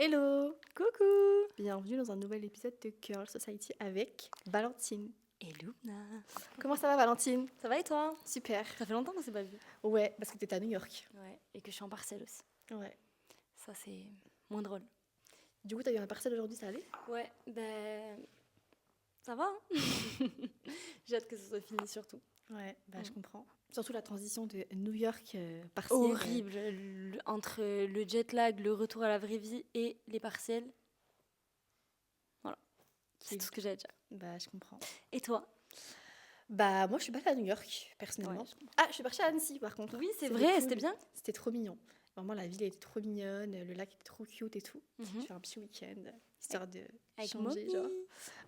Hello! Coucou! Bienvenue dans un nouvel épisode de Girl Society avec Valentine. Et Luna. Comment ça va, Valentine? Ça va et toi? Super. Ça fait longtemps qu'on s'est pas vu. Ouais, parce que t'étais à New York. Ouais, et que je suis en partiel aussi. Ouais. Ça, c'est moins drôle. Du coup, t'as eu un partiel aujourd'hui, ça allait? Ouais, ben. Ça va, hein. J'ai hâte que ce soit fini surtout. Ouais, bah je Mm. comprends. Surtout la transition de New York partiel. Horrible. Entre le jet lag, le retour à la vraie vie et les partiels. Voilà. Qui C'est est- tout ce que j'ai à dire. Bah je comprends. Et toi? Bah moi, je suis pas allée à New York, personnellement. Ouais, Ah, je suis partie à Annecy, par contre. Oui, c'est C'était vrai, cool. c'était bien. C'était trop mignon. Vraiment, la ville était trop mignonne, le lac était trop cute et tout. J'ai fait un petit week-end, histoire de Avec changer, Mommy. genre.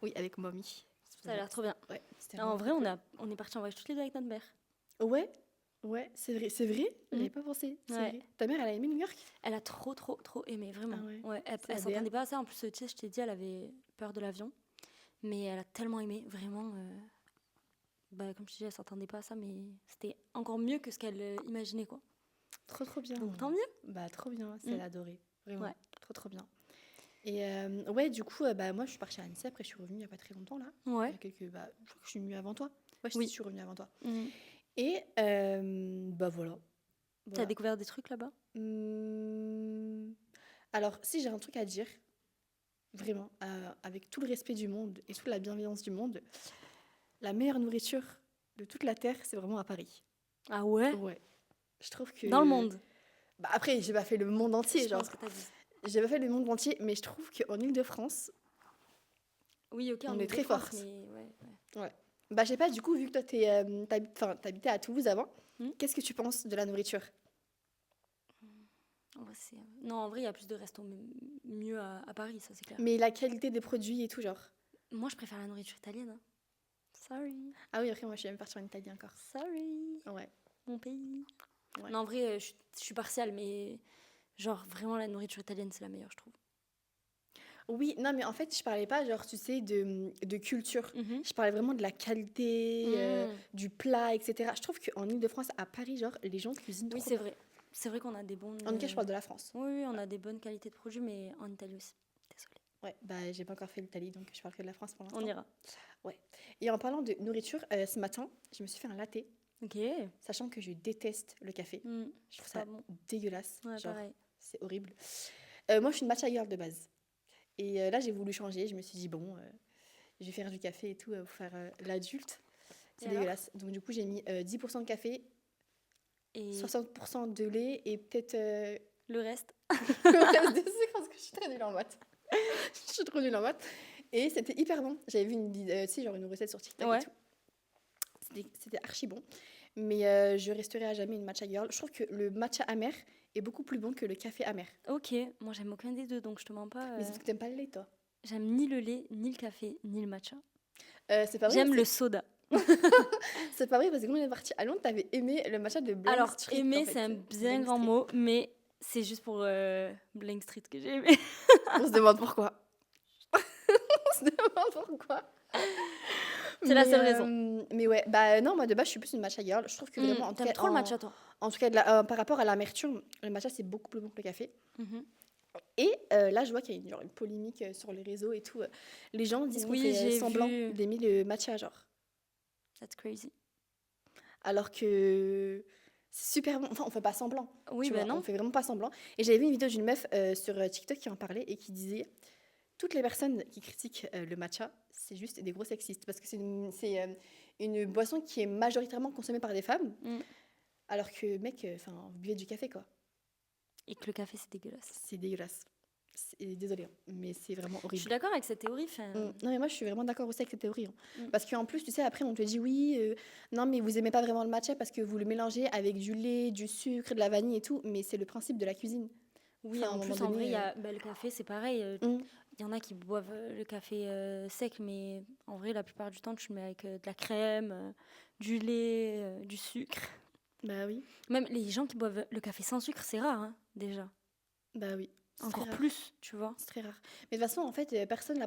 Oui, avec Mommy. Ça a l'air trop bien. Ouais, c'était En vraiment vrai, cool. on est partis en voyage toutes les deux avec notre mère. Ouais, ouais, c'est vrai, j'avais pas pensé, c'est Ouais. vrai. Ta mère, elle a aimé New York? Elle a trop aimé, vraiment. Ah ouais. Elle C'est s'attendait ADA. pas à ça. En plus, tu sais, je t'ai dit, elle avait peur de l'avion. Mais elle a tellement aimé, vraiment. Comme je te dis, elle s'attendait pas à ça, mais c'était encore mieux que ce qu'elle imaginait, quoi. Trop bien. Donc tant mieux. Bah, trop bien, c'est Mm. adoré, vraiment, Ouais. trop bien. Et ouais, du coup, bah, moi, je suis partie à Annecy, après, je suis revenue il y a pas très longtemps, là. Il y Ouais. a bah, je crois que je suis venue avant toi. Ouais, Oui. je suis revenue avant toi. Mm. Et bah, voilà. T'as découvert des trucs là-bas? Alors, si j'ai un truc à dire, vraiment, avec tout le respect du monde et toute la bienveillance du monde, la meilleure nourriture de toute la Terre, c'est vraiment à Paris. Ah ouais? Ouais. Je trouve que... Dans le monde? Bah après, j'ai pas fait le monde entier, Je genre. pense que t'as dit. J'ai pas fait le monde entier, mais je trouve qu'en Île-de-France, Oui, ok, on en est très Ile-de-France, forte. mais ouais. Ouais. Bah, je sais pas, du coup, vu que toi, t'habitais à Toulouse avant, Hmm. qu'est-ce que tu penses de la nourriture? Non, en vrai, il y a plus de restos mieux à Paris, ça c'est clair. Mais la qualité des produits et tout, genre. Moi, je préfère la nourriture italienne. Hein. Sorry. Ah oui, après, moi, je suis même partie en Italie encore. Sorry. Ouais. Mon pays. Ouais. Non, en vrai, je suis partiale, mais genre vraiment la nourriture italienne, c'est la meilleure, je trouve. Oui, non, mais en fait, je parlais pas, genre, tu sais, de culture. Mhm. Je parlais vraiment de la qualité, Mm. du plat, etc. Je trouve qu'en Île-de-France, à Paris, genre, les gens cuisinent Oui, trop c'est bien. vrai. C'est vrai qu'on a des bons. En tout cas, je parle de la France. Oui, on a des bonnes qualités de produits, mais en Italie aussi. Désolée. Ouais, bah, j'ai pas encore fait l'Italie, donc je parle que de la France pour l'instant. On ira. Ouais. Et en parlant de nourriture, ce matin, je me suis fait un latte, Ok. sachant que je déteste le café. Mm. Je trouve C'est pas ça bon. dégueulasse. Ouais, Genre, pareil. c'est horrible. Moi, je suis une matcha girl de base. Et là, j'ai voulu changer. Je me suis dit, bon, je vais faire du café et tout pour faire l'adulte. C'est Et alors dégueulasse. Donc, du coup, j'ai mis 10% de café, Et 60% de lait et peut-être le reste? le reste de sucre parce que je suis très nulle en maths. Je suis trop nulle en maths. Et c'était hyper bon. J'avais vu tu sais, genre une recette sur TikTok Ouais. et tout. C'était archi bon. Mais je resterai à jamais une matcha girl. Je trouve que le matcha amer est beaucoup plus bon que le café amer. Ok. Moi, j'aime aucun des deux, donc je te mens pas. Mais c'est parce que t'aimes pas le lait, toi. J'aime ni le lait, ni le café, ni le matcha. C'est pas vrai. J'aime le soda. C'est pas vrai parce que quand on est parti à Londres, t'avais aimé le matcha de Blank Alors, Street. aimer, en fait. c'est un bien Blank grand Street. mot, mais c'est juste pour Blank Street que j'ai aimé. On se demande pourquoi. On se demande pourquoi. C'est la Mais, seule raison. Mais ouais, bah non, moi de base, je suis plus une matcha girl. Je trouve que vraiment, en tout T'aimes cas, trop le matcha, toi? en tout cas par rapport à l'amertume, le matcha, c'est beaucoup plus bon que le café. Mhm. Et là, je vois qu'il y a genre, une polémique sur les réseaux et tout. Les gens disent qu'on Oui, fait j'ai semblant vu. d'aimer le matcha, genre. That's crazy. Alors que c'est super bon. Enfin, on fait pas semblant. Oui, Tu ben vois, non. on fait vraiment pas semblant. Et j'avais vu une vidéo d'une meuf sur TikTok qui en parlait et qui disait toutes les personnes qui critiquent le matcha, c'est juste des gros sexistes. Parce que une boisson qui est majoritairement consommée par des femmes. Mm. Alors que, mec, vous buvez du café, quoi. Et que le café, c'est dégueulasse. C'est dégueulasse. Désolée, hein, mais c'est vraiment Je horrible. suis d'accord avec cette théorie. Non, mais moi, je suis vraiment d'accord aussi avec cette théorie. Hein. Mm. Parce qu'en plus, tu sais, après, on te dit oui, non, mais vous aimez pas vraiment le matcha parce que vous le mélangez avec du lait, du sucre, de la vanille et tout. Mais c'est le principe de la cuisine. Oui, Enfin, à un en plus, moment en donné, vrai, le café, c'est pareil. Mm. Il y en a qui boivent le café sec, mais en vrai, la plupart du temps, tu le mets avec de la crème, du lait, du sucre. Bah oui, Même les gens qui boivent le café sans sucre, c'est rare, hein, déjà. bah oui. C'est Encore très rare. plus, tu vois. C'est très rare. Mais de toute façon, en fait,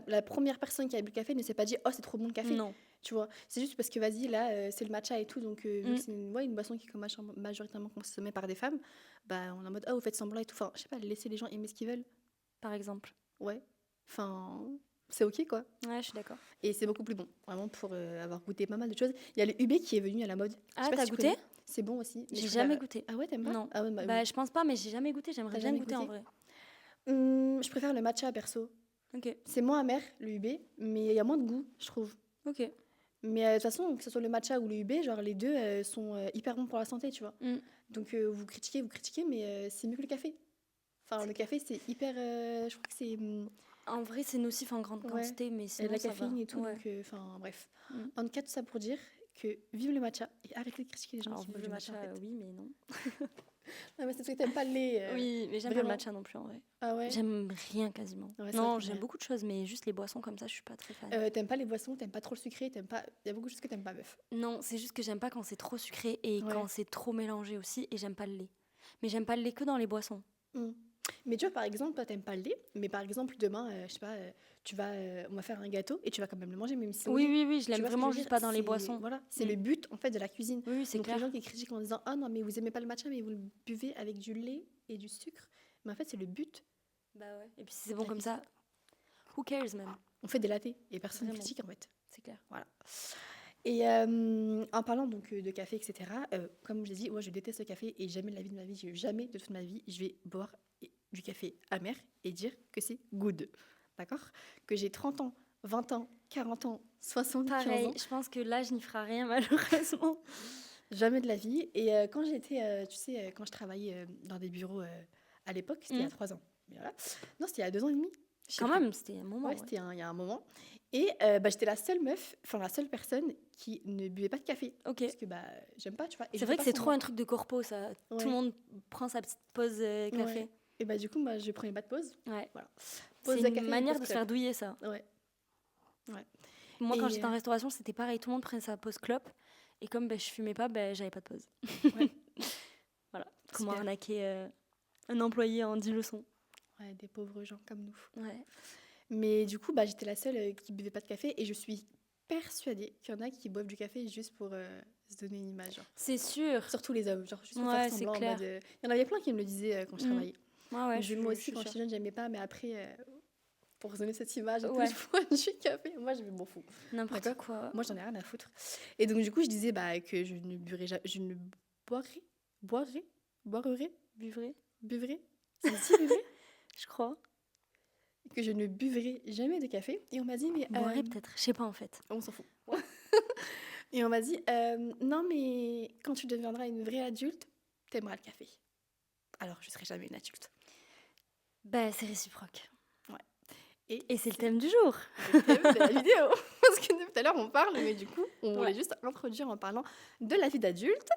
la première personne qui a bu le café ne s'est pas dit oh, c'est trop bon le café. Non. Tu vois, c'est juste parce que vas-y, là, c'est le matcha et tout. Donc, vu Mm. que c'est une boisson qui est majoritairement consommée par des femmes, bah, on est en mode oh, vous faites semblant et tout. Enfin, je sais pas, laisser les gens aimer ce qu'ils veulent. par exemple. Ouais. Enfin, c'est ok quoi. Ouais, je suis d'accord. Et c'est beaucoup plus bon, vraiment pour avoir goûté pas mal de choses. Il y a le UB qui est venu à la mode. Je sais Ah, pas t'as si tu goûté? connais. C'est bon aussi. Mais J'ai je préfère. jamais goûté. Ah ouais, t'aimes pas? Non. Ah ouais, bah, Bah, je pense pas, mais j'ai jamais goûté. J'aimerais t'as bien jamais goûter en goûté? vrai. Je préfère le matcha perso. Ok, C'est moins amer, le UB, mais il y a moins de goût, je trouve. ok. Mais de toute façon, que ce soit le matcha ou le UB, genre les deux sont hyper bons pour la santé, tu vois. Mm. Donc vous critiquez, mais c'est mieux que le café. Enfin, le café, c'est hyper. Je crois que c'est. En vrai, c'est nocif en grande Ouais, quantité, mais et la sinon ça va. caféine et tout, Ouais. donc. Enfin, bref. Mm. En tout cas, tout ça pour dire que vive le matcha et arrêtez de critiquer les gens Alors, qui vive boivent le du matcha, matcha, en fait. oui, mais non. Non, mais c'est parce que t'aimes pas le lait. Oui, mais j'aime pas le vraiment. matcha non plus en vrai. Ah ouais? J'aime rien quasiment. Ouais, c'est vrai Non, que t'aimes j'aime rien. beaucoup de choses, mais juste les boissons comme ça, je suis pas très fan. T'aimes pas les boissons, t'aimes pas trop le sucré, t'aimes pas. Il y a beaucoup de choses que t'aimes pas, meuf. Non, c'est juste que j'aime pas quand c'est trop sucré et Ouais. quand c'est trop mélangé aussi, et j'aime pas le lait. Mais j'aime pas le lait que dans les boissons. Mm. Mais tu vois, par exemple, toi, t'aimes pas le lait, mais par exemple, demain, je sais pas, on va faire un gâteau et tu vas quand même le manger, même si c'est au Oui, lait. oui, oui, je Tu l'aime vois ce que je vraiment veux juste dire? pas dans les C'est boissons. voilà, c'est Mm. le but en fait de la cuisine. Oui, oui, c'est Donc les clair. gens qui critiquent en disant ah non mais vous aimez pas le matcha mais vous le buvez avec du lait et du sucre, mais en fait c'est le but Bah ouais. Et puis si c'est de bon la comme cuisine. ça, who cares même? On fait des lattés et personne ne Vraiment, critique en fait. c'est clair. Voilà. Et en parlant donc de café etc. Comme j'ai dit, moi je déteste le café et jamais de la vie de ma vie, jamais de toute ma vie je vais boire du café amer et dire que c'est good. D'accord? Que j'ai 30 ans, 20 ans, 40 ans, 75 Pareil, ans. je pense que là, je n'y ferai rien malheureusement. Jamais de la vie. Et quand j'étais, tu sais, quand je travaillais dans des bureaux à l'époque, c'était il y a Mm. 3 ans. Mais voilà. Non, c'était il y a 2 ans et demi. Je sais Quand plus. même, c'était un moment. Ouais, Ouais. c'était il y a un moment. Et bah, j'étais la seule meuf, enfin la seule personne qui ne buvait pas de café. Ok. Parce que bah, j'aime pas, tu vois. Et C'est je vrai fais que pas c'est trop semblant. un truc de corpo, ça. Tout Ouais. le monde prend sa petite pause café. Ouais. Et bah, du coup, moi, je prenais pas de pause. Ouais. Voilà. C'est Pause de une café et manière pause de se faire clope. douiller, ça. Ouais. Ouais. Moi, quand Et j'étais en restauration, c'était pareil. Tout le monde prenait sa pause clope. Et comme je fumais pas, j'avais pas de pause. ouais. Voilà. Comment Super. arnaquer un employé en 10 leçons. Ouais, des pauvres gens comme nous. Ouais. Mais du coup, bah, j'étais la seule qui buvait pas de café et je suis persuadée qu'il y en a qui boivent du café juste pour se donner une image. Genre. C'est sûr. Surtout les hommes, genre juste pour Ouais, faire c'est semblant en clair. mode. Il y en avait plein qui me le disaient quand je Mm. travaillais. Ouais, ouais, Moi je aussi, suis quand sûre. j'étais jeune, j'aimais pas, mais après, pour se donner cette image et Ouais. tout, je bois du café. Moi, je m'en fous. N'importe D'accord. quoi. Moi, j'en ai rien à foutre. Et donc, du coup, je disais bah, que je ne boirais, Buvrer, c'est si buvrais, je crois. que je ne buvrais jamais de café. Et on m'a dit, mais. Boirer peut-être, je sais pas en fait. On s'en fout. Et on m'a dit, non, mais quand tu deviendras une vraie adulte, t'aimeras le café. Alors, je serai jamais une adulte. Bah, c'est réciproque. Ouais. Et c'est le thème du jour. le thème de la vidéo. Parce que depuis tout à l'heure, on parle, mais du coup, on voulait Ouais. juste introduire en parlant de la vie d'adulte.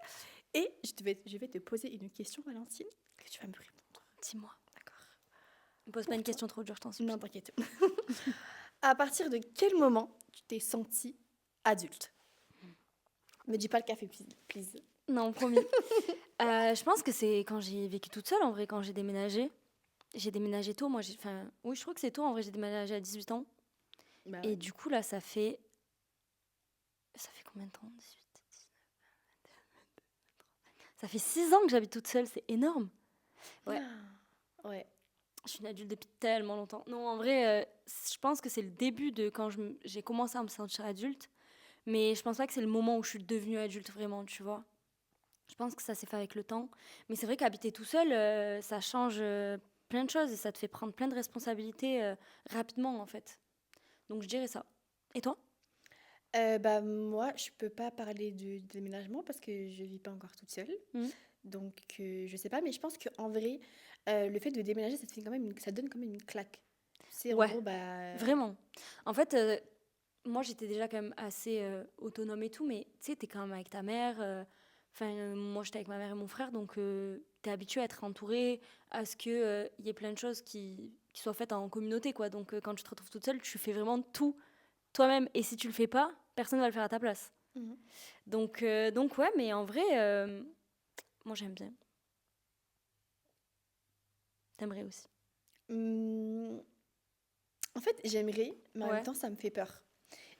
Et je vais te poser une question, Valentine, que tu vas me répondre. Dis-moi. D'accord. Ne pose Pour pas une toi. question trop dure, je t'en supplie. Non, t'inquiète. À partir de quel moment tu t'es sentie adulte? Me dis pas le café, please. Non, promis. Je pense que c'est quand j'ai vécu toute seule, en vrai, quand j'ai déménagé. J'ai déménagé tôt, moi. Oui, je crois que c'est tôt, en vrai, j'ai déménagé à 18 ans. Bah, Et du coup, là, ça fait... Ça fait combien de temps? 18, 19, 23. Ça fait 6 ans que j'habite toute seule, c'est énorme. Ouais. Ouais. Je suis une adulte depuis tellement longtemps. Non, en vrai, je pense que c'est le début de quand j'ai commencé à me sentir adulte. Mais je pense pas que c'est le moment où je suis devenue adulte vraiment, tu vois. Je pense que ça s'est fait avec le temps. Mais c'est vrai qu'habiter tout seul, ça change plein de choses et ça te fait prendre plein de responsabilités rapidement, en fait. Donc je dirais ça. Et toi? Bah, moi, je peux pas parler de déménagement parce que je vis pas encore toute seule. Mhm. Donc, je sais pas, mais je pense qu'en vrai, le fait de déménager, ça te fait quand même ça donne quand même une claque. Tu sais, en Ouais. gros, bah. Vraiment. En fait, moi, j'étais déjà quand même assez autonome et tout, mais tu sais, t'es quand même avec ta mère. Moi, j'étais avec ma mère et mon frère, donc t'es habitué à être entouré, à ce qu'il y ait plein de choses qui soient faites en communauté, quoi. Donc, quand tu te retrouves toute seule, tu fais vraiment tout toi-même. Et si tu le fais pas, personne va le faire à ta place. Mhm. Donc ouais, mais en vrai, moi, j'aime bien. T'aimerais aussi. En fait, j'aimerais, mais en Ouais. même temps, ça me fait peur.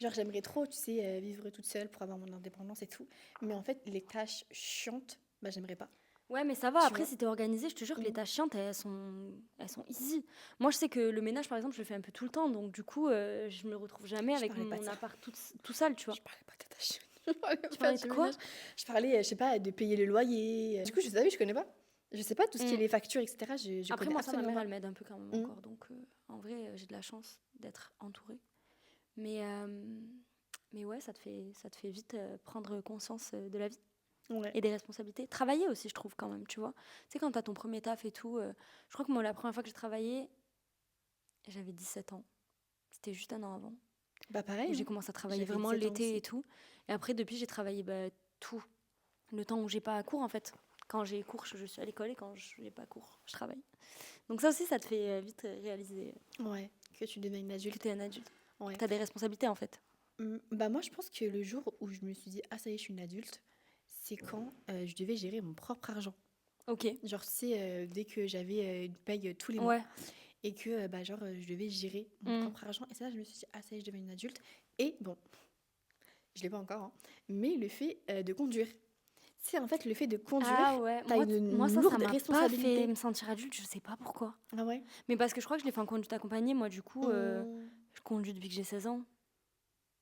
Genre, j'aimerais trop, tu sais, vivre toute seule pour avoir mon indépendance et tout. Mais en fait, les tâches chiantes, bah, j'aimerais pas. Ouais, mais ça va. tu Après, vois. si t'es organisé, je te jure que les Mm. tâches chiantes, elles sont easy. Moi, je sais que le ménage, par exemple, je le fais un peu tout le temps. Donc, du coup, je me retrouve jamais Je avec parlais pas de mon ça. appart tout sale, tu vois. Je parlais pas de tâches. Je parlais Tu pas parlais de du quoi? ménage. Je parlais, je sais pas, de payer le loyer. Du coup, je savais, je connais pas. Je sais pas tout ce qui est Mm. les factures, etc. Je Après, connais moi, ça, ma absolument mère, pas. elle m'aide un peu quand même Mm. encore. Donc, en vrai, j'ai de la chance d'être entourée. Mais, mais ouais, ça te fait vite prendre conscience de la vie Ouais. et des responsabilités. Travailler aussi, je trouve, quand même, tu vois. Tu sais, quand t'as ton premier taf et tout, je crois que moi, la première fois que j'ai travaillé, j'avais 17 ans. C'était juste un an avant, Bah où pareil, j'ai hein. commencé à travailler J'avais vraiment 17 ans l'été et aussi. tout. Et après, depuis, j'ai travaillé tout. Le temps où j'ai pas cours, en fait. Quand j'ai cours, je suis à l'école et quand je n'ai pas cours, je travaille. Donc ça aussi, ça te fait vite réaliser Ouais, que tu deviens une que adulte. tu es un adulte. Que Ouais. tu as des responsabilités, en fait. Bah moi, je pense que le jour où je me suis dit, ah ça y est, je suis une adulte, c'est quand je devais gérer mon propre argent. Ok. Genre, tu sais, dès que j'avais une paye tous les mois Ouais. et que, bah, genre, je devais gérer mon Mm. propre argent. Et ça, je me suis dit, ah ça y est, je deviens une adulte. Et bon, je l'ai pas encore, hein, mais le fait de conduire. C'est en fait le fait de conduire, Ah ouais, t'as moi une ça lourde m'a pas fait responsabilité. me sentir adulte, je sais pas pourquoi. Ah ouais? Mais parce que je crois que je l'ai fait en conduite accompagnée, moi du coup, Hum, je conduis depuis que j'ai 16 ans.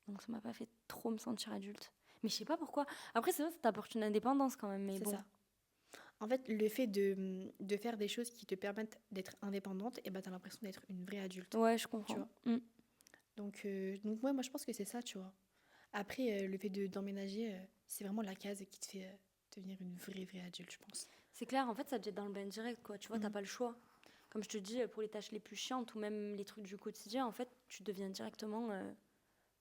Donc ça m'a pas fait trop me sentir adulte. Mais je sais pas pourquoi. Après, c'est vrai, ça t'apporte une indépendance quand même, mais c'est bon. ça. En fait, le fait de faire des choses qui te permettent d'être indépendante, et bah, t'as l'impression d'être une vraie adulte, Ouais, je tu comprends. vois. Mm. Donc ouais, moi je pense que c'est ça, tu vois. Après, le fait d'emménager, c'est vraiment la case qui te fait devenir une vraie adulte, je pense. C'est clair, en fait, ça te jette dans le bain direct, quoi. Tu vois, t'as Mhm. pas le choix. Comme je te dis, pour les tâches les plus chiantes ou même les trucs du quotidien, en fait, tu deviens directement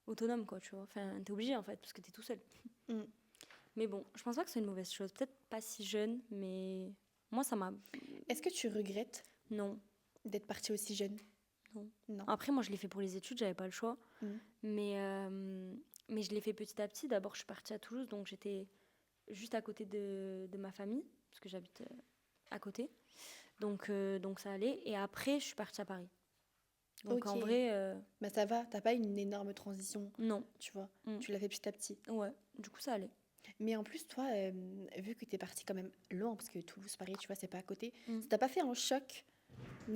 autonome, quoi, tu vois. Enfin, t'es obligé, en fait, parce que t'es tout seul. Mm. Mais bon, je pense pas que c'est une mauvaise chose. Peut-être pas si jeune, mais moi, ça m'a... Est-ce que tu regrettes Non, d'être partie aussi jeune? non. Non. Après, moi, je l'ai fait pour les études, j'avais pas le choix. Mm. Mais je l'ai fait petit à petit. D'abord, je suis partie à Toulouse, donc j'étais juste à côté de ma famille, parce que j'habite à côté. Donc ça allait. Et après, je suis partie à Paris. Donc Ok. en vrai, Bah ça va, t'as pas une énorme transition, non. tu vois. Mm. Tu l'as fait petit à petit. Ouais, du coup, ça allait. Mais en plus, toi, vu que t'es partie quand même loin, parce que Toulouse, Paris, tu vois, c'est pas à côté, Mm. ça t'a pas fait un choc?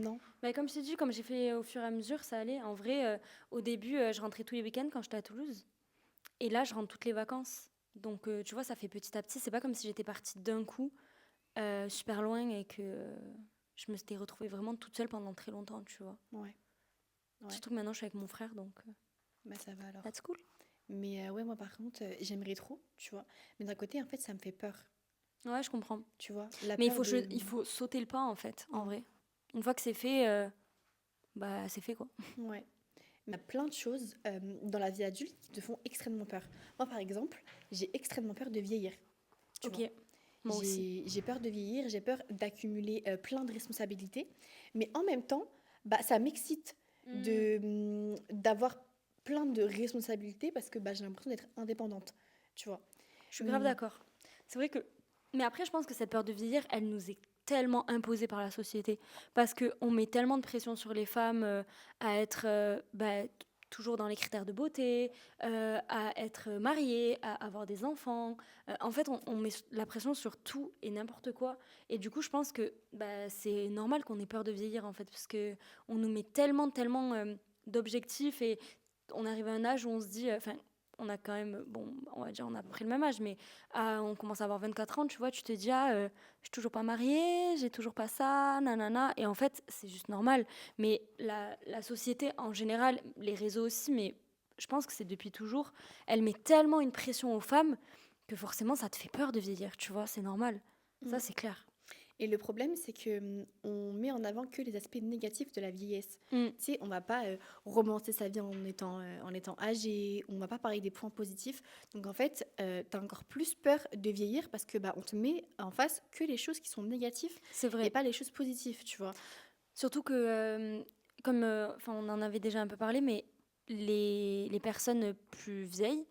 Non. Bah, comme je t'ai dit, comme j'ai fait au fur et à mesure, ça allait. En vrai, au début, je rentrais tous les week-ends quand j'étais à Toulouse. Et là, je rentre toutes les vacances. Donc, tu vois, ça fait petit à petit. C'est pas comme si j'étais partie d'un coup, super loin, et que je me suis retrouvée vraiment toute seule pendant très longtemps, tu vois. Ouais. Ouais. Surtout que maintenant, je suis avec mon frère, donc Bah ça va alors. that's cool. Mais ouais, moi par contre, j'aimerais trop, tu vois. Mais d'un côté, en fait, ça me fait peur, Ouais, je comprends. tu vois. La Mais peur de... il faut sauter le pas, en fait, en Mm. vrai. Une fois que c'est fait, bah, c'est fait, quoi. Ouais. Il y a plein de choses dans la vie adulte qui te font extrêmement peur. Moi, par exemple, j'ai extrêmement peur de vieillir, tu vois. Ok, moi aussi. J'ai peur de vieillir, j'ai peur d'accumuler plein de responsabilités. Mais en même temps, bah, ça m'excite d'avoir plein de responsabilités parce que bah, j'ai l'impression d'être indépendante, tu vois. Je suis grave Hum, d'accord. C'est vrai que... Mais après, je pense que cette peur de vieillir, elle nous est tellement imposée par la société. Parce qu'on met tellement de pression sur les femmes à être toujours dans les critères de beauté, à être mariées, à avoir des enfants. En fait, on met la pression sur tout et n'importe quoi. Et du coup, je pense que c'est normal qu'on ait peur de vieillir, en fait. Parce qu'on nous met tellement d'objectifs et on arrive à un âge où on se dit... Enfin, on a quand même, bon, on va dire, on a à peu près le même âge, mais on commence à avoir 24 ans, tu vois, tu te dis, je suis toujours pas mariée, j'ai toujours pas ça, nanana. Et en fait, c'est juste normal. Mais la société en général, les réseaux aussi, mais je pense que c'est depuis toujours, elle met tellement une pression aux femmes que forcément, ça te fait peur de vieillir, tu vois, c'est normal. Ça, hum. c'est clair. Et le problème, c'est que on met en avant que les aspects négatifs de la vieillesse. Mm. Tu sais, on va pas romancer sa vie en étant âgé, on va pas parler des points positifs. Donc en fait, tu as encore plus peur de vieillir parce que bah, on te met en face que les choses qui sont négatives C'est et vrai. pas les choses positives, tu vois. Surtout que, comme on en avait déjà un peu parlé, mais les personnes plus vieilles,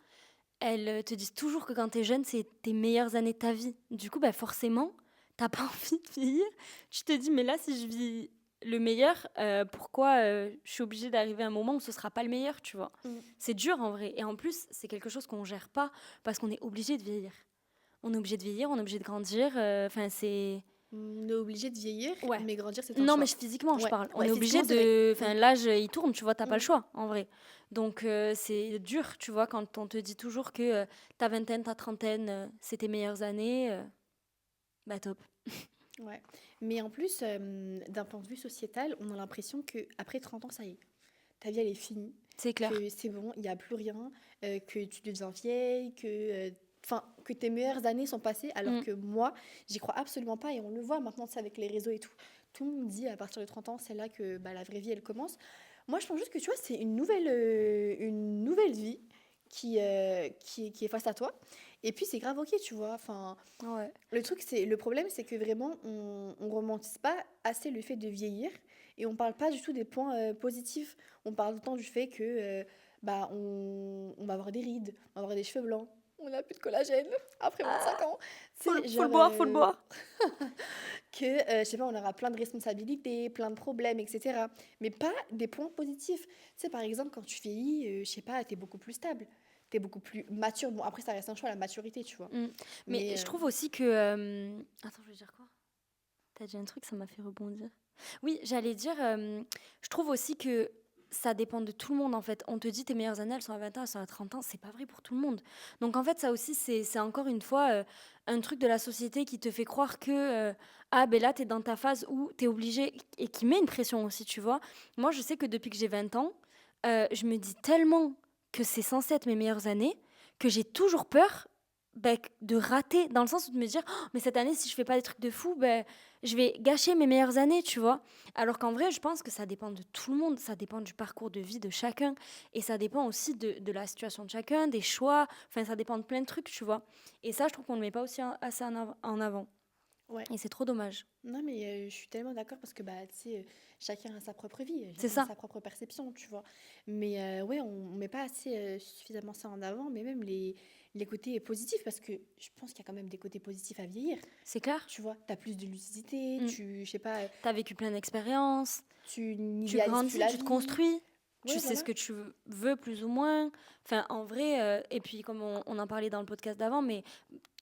elles te disent toujours que quand t'es jeune, c'est tes meilleures années de ta vie. Du coup, bah forcément, t'as pas envie de vieillir. Tu te dis, mais là, si je vis le meilleur, pourquoi je suis obligée d'arriver à un moment où ce sera pas le meilleur, tu vois. Mm. C'est dur en vrai. Et en plus, c'est quelque chose qu'on gère pas parce qu'on est obligé de vieillir. on est obligé de vieillir, on est obligé de grandir. Enfin, c'est... On est obligé de vieillir, Ouais. mais grandir, c'est un Non, choix. mais physiquement, je Ouais, parle. On ouais, est obligé physiquement, c'est vrai. de... Enfin, Mm. l'âge, il tourne, tu vois, t'as pas le Mm. choix, en vrai. Donc, c'est dur, tu vois, quand on te dit toujours que ta vingtaine, ta trentaine, c'est tes meilleures années. Bah, top. Ouais. Mais en plus, d'un point de vue sociétal, on a l'impression qu'après 30 ans, ça y est, ta vie, elle est finie, C'est clair. que c'est bon, il n'y a plus rien, que tu deviens vieille, enfin, que tes meilleures années sont passées, alors Mm. que moi, j'y crois absolument pas, et on le voit maintenant, c'est avec les réseaux et tout. Tout le monde dit à partir de 30 ans, c'est là que bah, la vraie vie, elle commence. Moi, je pense juste que tu vois, c'est une nouvelle vie qui est face à toi. Et puis, c'est grave ok, tu vois. Enfin, Ouais. le problème, c'est que vraiment, on romantise pas assez le fait de vieillir et on parle pas du tout des points positifs. On parle tout le temps du fait que bah, on va avoir des rides, on va avoir des cheveux blancs, on n'a plus de collagène après 25 ans. C'est Faut le genre boire, faut le boire. que, je sais pas, on aura plein de responsabilités, plein de problèmes, etc. Mais pas des points positifs. Tu sais, par exemple, quand tu vieillis, je sais pas, t'es beaucoup plus stable, t'es beaucoup plus mature. Bon, après, ça reste un choix, la maturité, tu vois. Mm. Mais Mais je trouve aussi que... Attends, je veux dire quoi? T'as dit un truc, ça m'a fait rebondir. Oui, j'allais dire, je trouve aussi que ça dépend de tout le monde en fait. On te dit tes meilleures années, elles sont à 20 ans, elles sont à 30 ans, c'est pas vrai pour tout le monde. Donc en fait, ça aussi, c'est encore une fois un truc de la société qui te fait croire que, ah ben là, t'es dans ta phase où t'es obligé, et qui met une pression aussi, tu vois. Moi, je sais que depuis que j'ai 20 ans, je me dis tellement que c'est censé être mes meilleures années, que j'ai toujours peur ben, de rater, dans le sens où de me dire, oh, mais cette année, si je fais pas des trucs de fou, ben je vais gâcher mes meilleures années, tu vois. Alors qu'en vrai, je pense que ça dépend de tout le monde, ça dépend du parcours de vie de chacun, et ça dépend aussi de la situation de chacun, des choix, enfin, ça dépend de plein de trucs, tu vois. Et ça, je trouve qu'on ne le met pas aussi assez en avant. ouais. Et c'est trop dommage. Non, mais je suis tellement d'accord parce que bah, tu sais, chacun a sa propre vie, C'est chacun a ça. sa propre perception, tu vois. Mais ouais, on met pas assez suffisamment ça en avant, mais même les côtés positifs, parce que je pense qu'il y a quand même des côtés positifs à vieillir. C'est clair. Tu vois, tu as plus de lucidité, Mm. je sais pas, T'as vécu plein d'expériences, tu tu n'idéalises plus grandis, la tu te vie. construis, tu Ouais, sais voilà. ce que tu veux plus ou moins. Enfin, en vrai, et puis comme on en parlait dans le podcast d'avant, mais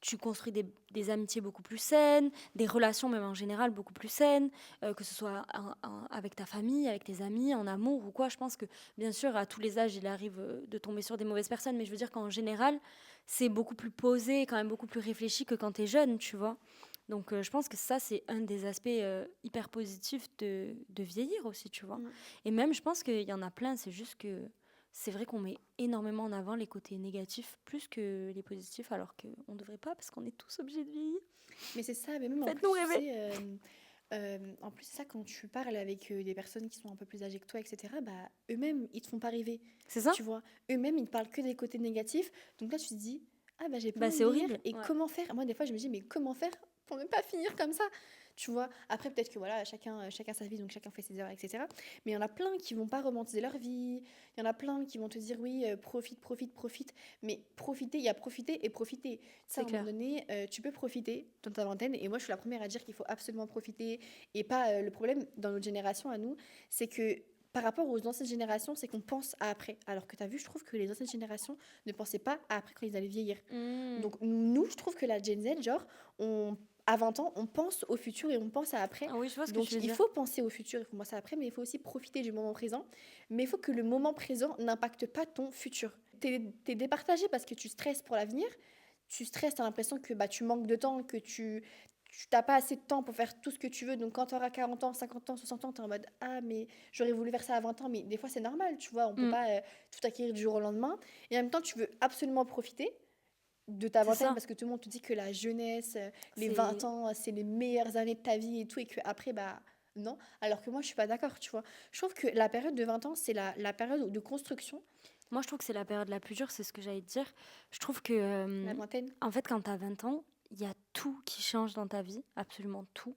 tu construis des amitiés beaucoup plus saines, des relations même en général beaucoup plus saines, que ce soit avec ta famille, avec tes amis, en amour ou quoi. Je pense que bien sûr, à tous les âges, il arrive de tomber sur des mauvaises personnes, mais je veux dire qu'en général, c'est beaucoup plus posé, quand même beaucoup plus réfléchi que quand t'es jeune, tu vois. Donc je pense que ça, c'est un des aspects hyper positifs de vieillir aussi, tu vois. Mm. Et même, je pense qu'il y en a plein, c'est juste que c'est vrai qu'on met énormément en avant les côtés négatifs plus que les positifs, alors qu'on ne devrait pas, parce qu'on est tous obligés de vieillir. Mais c'est ça, mais même en plus, Faites-nous tu rêver. sais, en plus, c'est ça, quand tu parles avec des personnes qui sont un peu plus âgées que toi, etc., bah, eux-mêmes, ils te font pas rêver, C'est ça? tu vois. Eux-mêmes, ils ne parlent que des côtés négatifs. Donc là, tu te dis, ah bah, j'ai pas Bah, envie c'est de vieillir. horrible. Et Ouais. comment faire? Moi, des fois, je me dis, mais comment faire pour ne pas finir comme ça? Tu vois, après, peut-être que voilà, chacun sa vie, donc chacun fait ses erreurs, etc. Mais il y en a plein qui vont pas romantiser leur vie. Il y en a plein qui vont te dire, oui, profite, profite, profite. Mais profiter, il y a profiter et profiter. Tu sais, à C'est un moment clair. donné, tu peux profiter dans ta vingtaine. Et moi, je suis la première à dire qu'il faut absolument profiter. Et pas le problème dans notre génération à nous, c'est que par rapport aux anciennes générations, c'est qu'on pense à après. Alors que tu as vu, je trouve que les anciennes générations ne pensaient pas à après quand ils allaient vieillir. Mm. Donc nous, je trouve que la Gen Z, genre, à 20 ans, on pense au futur et on pense à après. Ah oui, je vois ce que Donc tu veux il dire. faut penser au futur, il faut penser à après, mais il faut aussi profiter du moment présent. Mais il faut que le moment présent n'impacte pas ton futur. T'es départagé parce que tu stresses pour l'avenir. Tu stresses, t'as l'impression que bah, tu manques de temps, que tu t'as pas assez de temps pour faire tout ce que tu veux. Donc quand tu auras 40 ans, 50 ans, 60 ans, tu es en mode ah mais j'aurais voulu faire ça à 20 ans, mais des fois c'est normal, tu vois, on peut Mm. pas tout acquérir du jour au lendemain. Et en même temps, tu veux absolument profiter de ta C'est vingtaine ça. parce que tout le monde te dit que la jeunesse, les 20 C'est... ans, c'est les meilleures années de ta vie et tout, et que après bah non. Alors que moi, je suis pas d'accord, tu vois. Je trouve que la période de 20 ans, c'est la période de construction, Moi, je trouve que c'est la période la plus dure, c'est ce que j'allais te dire. Je trouve que, la vingtaine. en fait, quand tu as 20 ans, il y a tout qui change dans ta vie, absolument tout.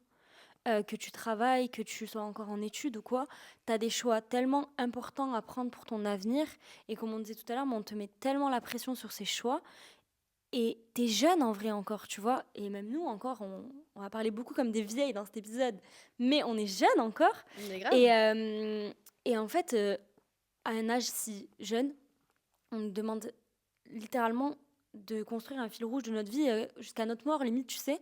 Que tu travailles, que tu sois encore en études ou quoi, tu as des choix tellement importants à prendre pour ton avenir. Et comme on disait tout à l'heure, mais on te met tellement la pression sur ces choix. Et t'es jeune en vrai encore, tu vois. Et même nous encore, on va parler beaucoup comme des vieilles dans cet épisode. Mais on est jeune encore. On est grave. Et en fait, à un âge si jeune, on nous demande littéralement de construire un fil rouge de notre vie jusqu'à notre mort, limite, tu sais,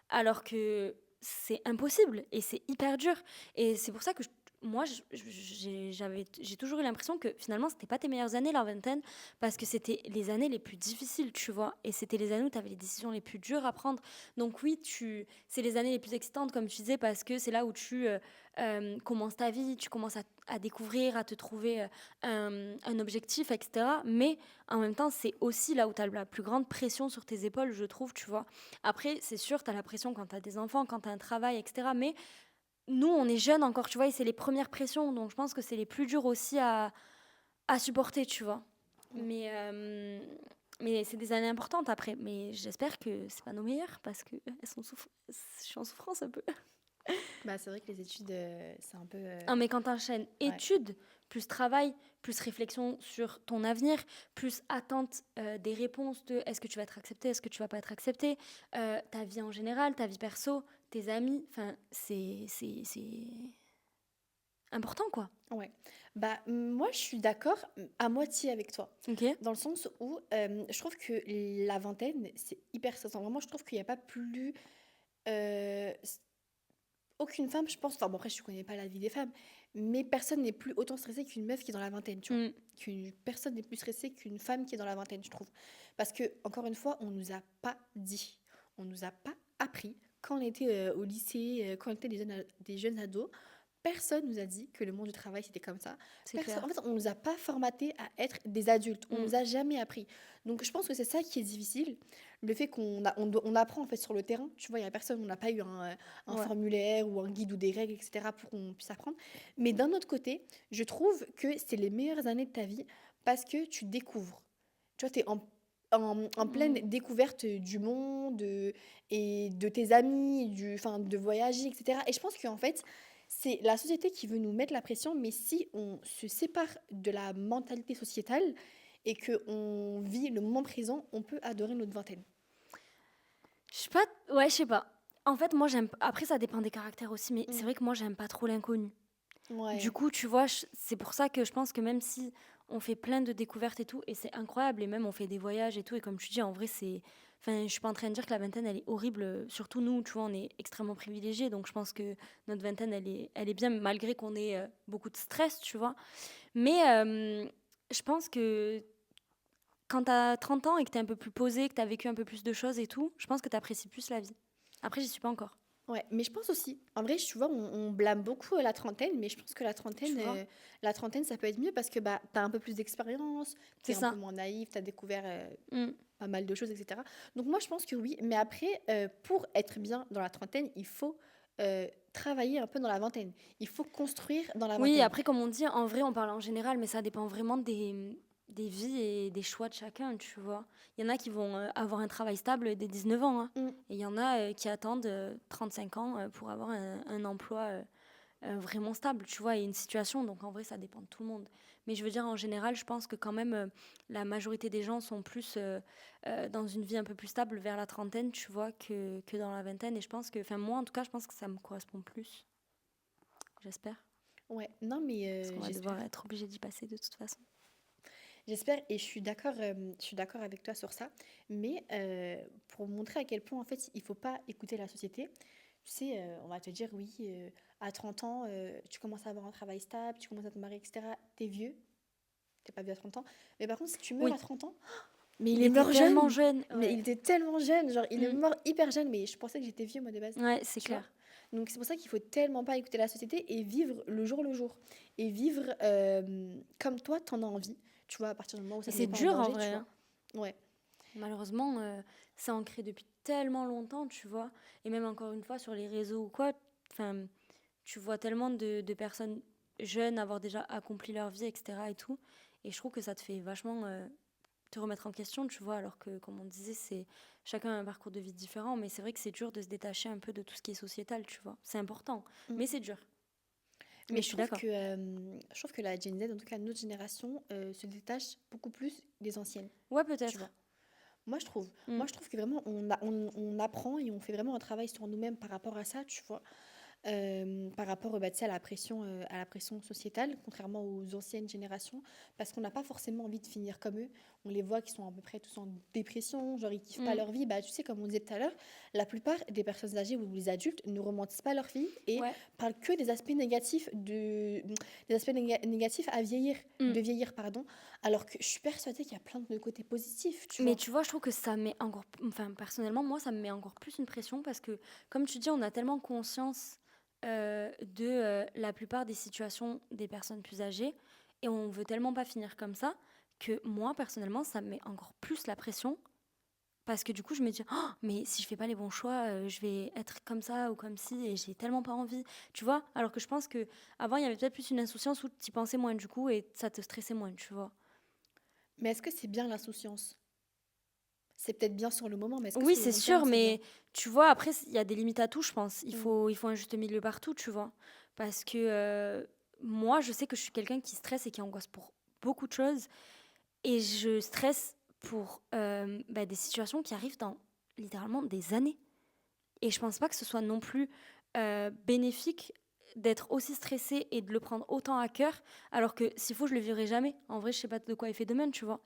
alors que c'est impossible et c'est hyper dur. Et c'est pour ça que moi, j'ai toujours eu l'impression que finalement, c'était pas tes meilleures années, la vingtaine, parce que c'était les années les plus difficiles, tu vois. Et c'était les années où tu avais les décisions les plus dures à prendre. Donc oui, c'est les années les plus excitantes, comme tu disais, parce que c'est là où tu commences ta vie, tu commences à découvrir, à te trouver un objectif, etc. Mais en même temps, c'est aussi là où tu as la plus grande pression sur tes épaules, je trouve, tu vois. Après, c'est sûr, tu as la pression quand tu as des enfants, quand tu as un travail, etc. Mais nous, on est jeunes encore, tu vois, et c'est les premières pressions. Donc, je pense que c'est les plus dures aussi à supporter, tu vois. Mm. Mais c'est des années importantes après. Mais j'espère que c'est pas nos meilleures parce que je suis en souffrance un peu. Bah, c'est vrai que les études, c'est un peu... Non, mais quand tu enchaînes ouais. études, plus travail, plus réflexion sur ton avenir, plus attente des réponses de est-ce que tu vas être accepté, est-ce que tu vas pas être accepté, ta vie en général, ta vie perso, tes amis, enfin, c'est important, quoi. Ouais. Bah, moi, je suis d'accord à moitié avec toi. Ok. Dans le sens où je trouve que la vingtaine, c'est hyper stressant. Vraiment, je trouve qu'il n'y a pas plus... euh, s- aucune femme, je pense... Enfin, bon, après, je ne connais pas la vie des femmes, mais personne n'est plus autant stressé qu'une meuf qui est dans la vingtaine, tu vois. Mm. Qu'une personne n'est plus stressée qu'une femme qui est dans la vingtaine, je trouve. Parce que, encore une fois, on nous a pas dit, on nous a pas appris, quand on était au lycée, quand on était des jeunes ados, personne nous a dit que le monde du travail c'était comme ça. C'est clair. En fait, on nous a pas formaté à être des adultes. On Mm. nous a jamais appris. Donc, je pense que c'est ça qui est difficile. Le fait on apprend en fait sur le terrain. Tu vois, il y a personne, on n'a pas eu un Ouais. formulaire ou un guide ou des règles, etc. pour qu'on puisse apprendre. Mais d'un autre côté, je trouve que c'est les meilleures années de ta vie parce que tu découvres. Tu vois, tu es en pleine Mm. découverte du monde et de tes amis, enfin, de voyager, etc. Et je pense qu'en fait, c'est la société qui veut nous mettre la pression, mais si on se sépare de la mentalité sociétale et qu'on vit le moment présent, on peut adorer notre vingtaine. Je sais pas. Ouais, je sais pas. En fait, moi, j'aime. Après, ça dépend des caractères aussi, mais c'est Mm. vrai que moi, j'aime pas trop l'inconnu. Du Ouais. coup, tu vois, c'est pour ça que je pense que même si on fait plein de découvertes et tout, et c'est incroyable, et même on fait des voyages et tout, et comme tu dis, en vrai, c'est. Enfin, je suis pas en train de dire que la vingtaine, elle est horrible. Surtout nous, tu vois, on est extrêmement privilégiés, donc je pense que notre vingtaine, elle est bien, malgré qu'on ait beaucoup de stress, tu vois. Mais je pense que quand t'as 30 ans et que t'es un peu plus posé, que t'as vécu un peu plus de choses et tout, je pense que t'apprécies plus la vie. Après, j'y suis pas encore, Ouais, mais je pense aussi, en vrai, tu vois, on blâme beaucoup la trentaine, mais je pense que tu vois. la trentaine, ça peut être mieux parce que bah, tu as un peu plus d'expérience, tu C'est es un peu ça. moins naïf, tu as découvert Mm. pas mal de choses, etc. Donc moi, je pense que oui, mais après, pour être bien dans la trentaine, il faut travailler un peu dans la vingtaine. Il faut construire dans la Oui, vingtaine. après, comme on dit, en vrai, on parle en général, mais ça dépend vraiment des vies et des choix de chacun, tu vois. Il y en a qui vont avoir un travail stable dès 19 ans, hein. Mm. Et il y en a qui attendent 35 ans pour avoir un emploi vraiment stable, tu vois, et une situation. Donc, en vrai, ça dépend de tout le monde. Mais je veux dire, en général, je pense que quand même, la majorité des gens sont plus dans une vie un peu plus stable vers la trentaine, tu vois, que dans la vingtaine. Et je pense que, enfin, moi, en tout cas, je pense que ça me correspond plus. J'espère. Ouais, non, mais Parce qu'on va devoir être obligé d'y passer de toute façon. j'espère et je suis d'accord avec toi sur ça. Mais pour montrer à quel point, en fait, il faut pas écouter la société, tu sais, on va te dire, oui, à 30 ans, tu commences à avoir un travail stable, tu commences à te marier, etc. T'es vieux, t'es pas vieux à 30 ans. Mais par contre, si tu meurs Oui, à 30 ans, mais il il est était mort tellement jeune. jeune. Mais Ouais, il était tellement jeune, genre, il est Mm. mort hyper jeune, mais je pensais que j'étais vieux, moi, de base. Ouais, c'est Tu vois? clair. Donc, c'est pour ça qu'il faut tellement pas écouter la société et vivre le jour le jour. Et vivre comme toi, t'en as envie. Tu vois, à partir du moment où Et ça te c'est met pas en dur en danger, tu vrai, vois. hein. Ouais. Malheureusement, c'est ancré depuis tellement longtemps, tu vois. Et même encore une fois, sur les réseaux ou quoi, enfin, tu vois tellement de personnes jeunes avoir déjà accompli leur vie, etc. et tout. Et je trouve que ça te fait vachement te remettre en question, tu vois. Alors que, comme on disait, c'est chacun a un parcours de vie différent. Mais c'est vrai que c'est dur de se détacher un peu de tout ce qui est sociétal, tu vois. C'est important, Mm. mais c'est dur. Mais Mais je suis d'accord. je trouve que la Gen Z, en tout cas notre génération, se détache beaucoup plus des anciennes, Ouais, tu vois. peut-être. Moi, je trouve. Mm. Moi, je trouve que vraiment, on apprend et on fait vraiment un travail sur nous-mêmes par rapport à ça, tu vois. par rapport bah, tu sais, à la pression sociétale, contrairement aux anciennes générations, parce qu'on n'a pas forcément envie de finir comme eux. On les voit qui sont à peu près tous en dépression, genre ils kiffent pas Mm. leur vie. Bah, tu sais, comme on disait tout à l'heure, la plupart des personnes âgées ou les adultes ne romantisent pas leur vie et Ouais. parlent que des aspects négatifs, négatifs à vieillir, Mm. de vieillir, pardon. Alors que je suis persuadée qu'il y a plein de côtés positifs, tu Mais vois. tu vois, je trouve que ça met encore... Enfin, personnellement, moi, ça me met encore plus une pression parce que, comme tu dis, on a tellement conscience de la plupart des situations des personnes plus âgées et on veut tellement pas finir comme ça que moi, personnellement, ça me met encore plus la pression parce que du coup, je me dis, oh, mais si je fais pas les bons choix, je vais être comme ça ou comme ci et j'ai tellement pas envie, tu vois. Alors que je pense que avant, il y avait peut-être plus une insouciance où tu pensais moins du coup et ça te stressait moins, tu vois. Mais est-ce que c'est bien l'insouciance? C'est peut-être bien sur le moment, mais est-ce que Oui, sur le c'est long terme, sûr, c'est bien? mais tu vois, après, il y a des limites à tout, je pense. Mm. Il faut un juste milieu partout, tu vois. Parce que moi, je sais que je suis quelqu'un qui stresse et qui angoisse pour beaucoup de choses. Et je stresse pour bah, des situations qui arrivent dans littéralement des années. Et je pense pas que ce soit non plus bénéfique d'être aussi stressé et de le prendre autant à cœur, alors que s'il faut, je le vivrai jamais. En vrai, je sais pas de quoi il fait demain, tu vois.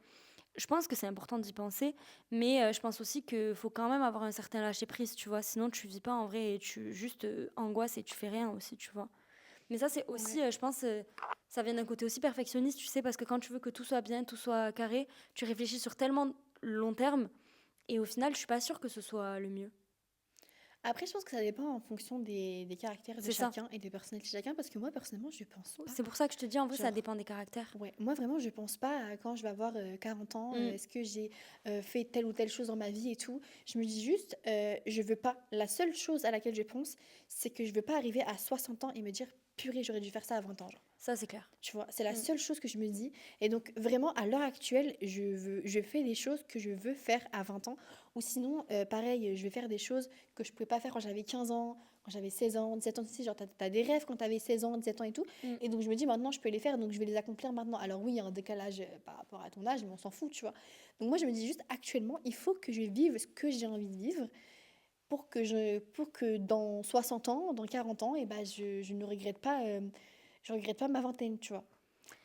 Je pense que c'est important d'y penser, mais je pense aussi qu'il faut quand même avoir un certain lâcher-prise, tu vois. Sinon, tu vis pas en vrai et tu juste angoisses et tu fais rien aussi, tu vois. Mais ça, c'est Ouais. aussi, je pense, ça vient d'un côté aussi perfectionniste, tu sais, parce que quand tu veux que tout soit bien, tout soit carré, tu réfléchis sur tellement long terme et au final, je suis pas sûre que ce soit le mieux. Après, je pense que ça dépend en fonction des caractères de C'est ça. chacun et des personnalités de chacun, parce que moi, personnellement, je pense pas. C'est pour ça que je te dis, en vrai, ça Genre, dépend des caractères. ouais, moi vraiment, je pense pas à quand je vais avoir 40 ans, Mm. est-ce que j'ai fait telle ou telle chose dans ma vie et tout. Je me dis juste, je veux pas. La seule chose à laquelle je pense, c'est que je veux pas arriver à 60 ans et me dire, purée, j'aurais dû faire ça à 20 ans. Genre. Ça, c'est clair. Tu vois, c'est la Mm. seule chose que je me dis. Et donc, vraiment, à l'heure actuelle, je fais des choses que je veux faire à 20 ans. Ou sinon, pareil, je vais faire des choses que je pouvais pas faire quand j'avais 15 ans, quand j'avais 16 ans, 17 ans. Tu sais, genre, t'as des rêves quand t'avais 16 ans, 17 ans et tout. Mm. Et donc, je me dis, maintenant, je peux les faire, donc je vais les accomplir maintenant. Alors, oui, il y a un décalage par rapport à ton âge, mais on s'en fout, tu vois. Donc, moi, je me dis juste, actuellement, il faut que je vive ce que j'ai envie de vivre pour que dans 60 ans, dans 40 ans, et ben, je regrette pas ma vingtaine, tu vois.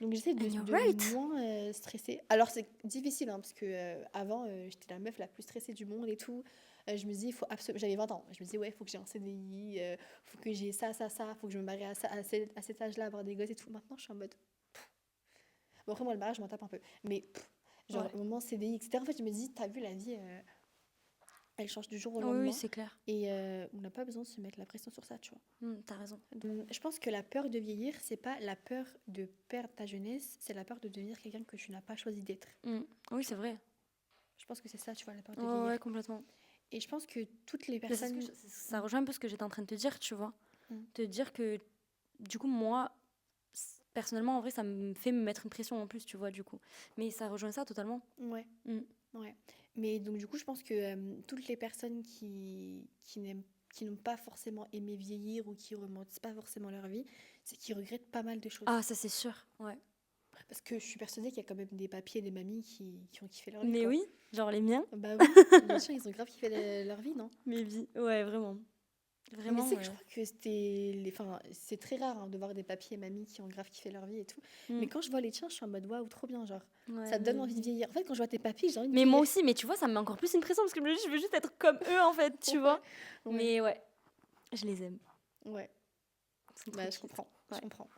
Donc j'essaie And you're de right. moins stresser. Alors c'est difficile, hein, parce que avant, j'étais la meuf la plus stressée du monde et tout. Je me dis, il faut absolument... J'avais 20 ans. Je me disais, ouais, il faut que j'ai un CDI, faut que j'ai ça, faut que je me marie à cet âge-là, avoir des gosses et tout. Maintenant, je suis en mode... Bon, après, moi, le mariage, je m'en tape un peu. Mais genre, Ouais. au moment CDI, etc., en fait, je me dis, t'as vu, la vie, elle change du jour au Oui, oui, lendemain. c'est clair. Et on n'a pas besoin de se mettre la pression sur ça, tu vois. Mm, t'as raison. Donc, je pense que la peur de vieillir, c'est pas la peur de perdre ta jeunesse, c'est la peur de devenir quelqu'un que tu n'as pas choisi d'être. Mm. Oui, Tu c'est vois. vrai. Je pense que c'est ça, tu vois, la peur de Ouais, vieillir. ouais, complètement. Et je pense que toutes les Mais c'est ce que personnes. ça rejoint un peu ce que j'étais en train de te dire, tu vois. Mm. Te dire que, du coup, moi, personnellement, en vrai, ça me fait me mettre une pression en plus, tu vois, du coup. Mais ça rejoint ça totalement. Ouais, Mm. ouais. Mais donc, du coup, je pense que toutes les personnes qui n'ont pas forcément aimé vieillir ou qui romantisent pas forcément leur vie, c'est qu'ils regrettent pas mal de choses. Ah, ça, c'est sûr. Ouais. Parce que je suis persuadée qu'il y a quand même des papiers et des mamies qui ont kiffé leur vie, Mais quoi. oui, genre les miens, Bah oui, les gens, ils ont grave kiffé leur vie, non? mes vies. Ouais, vraiment. Mais Vraiment, c'est que je crois que enfin, c'est très rare hein, de voir des papiers et mamies qui ont grave kiffé leur vie et tout. Mm. Mais quand je vois les tiens, je suis en mode waouh, trop bien, genre. Ouais, Ça te donne mes envie de vies. vieillir. En fait, quand je vois tes papis, j'ai envie de Mais moi vieillir. aussi, mais tu vois, ça me met encore plus une pression parce que je me dis, je veux juste être comme eux, en fait, tu Ouais, vois. ouais, Mais ouais, je les aime. ouais. Ils sont trop Bah, je cute. comprends, je Ouais. comprends.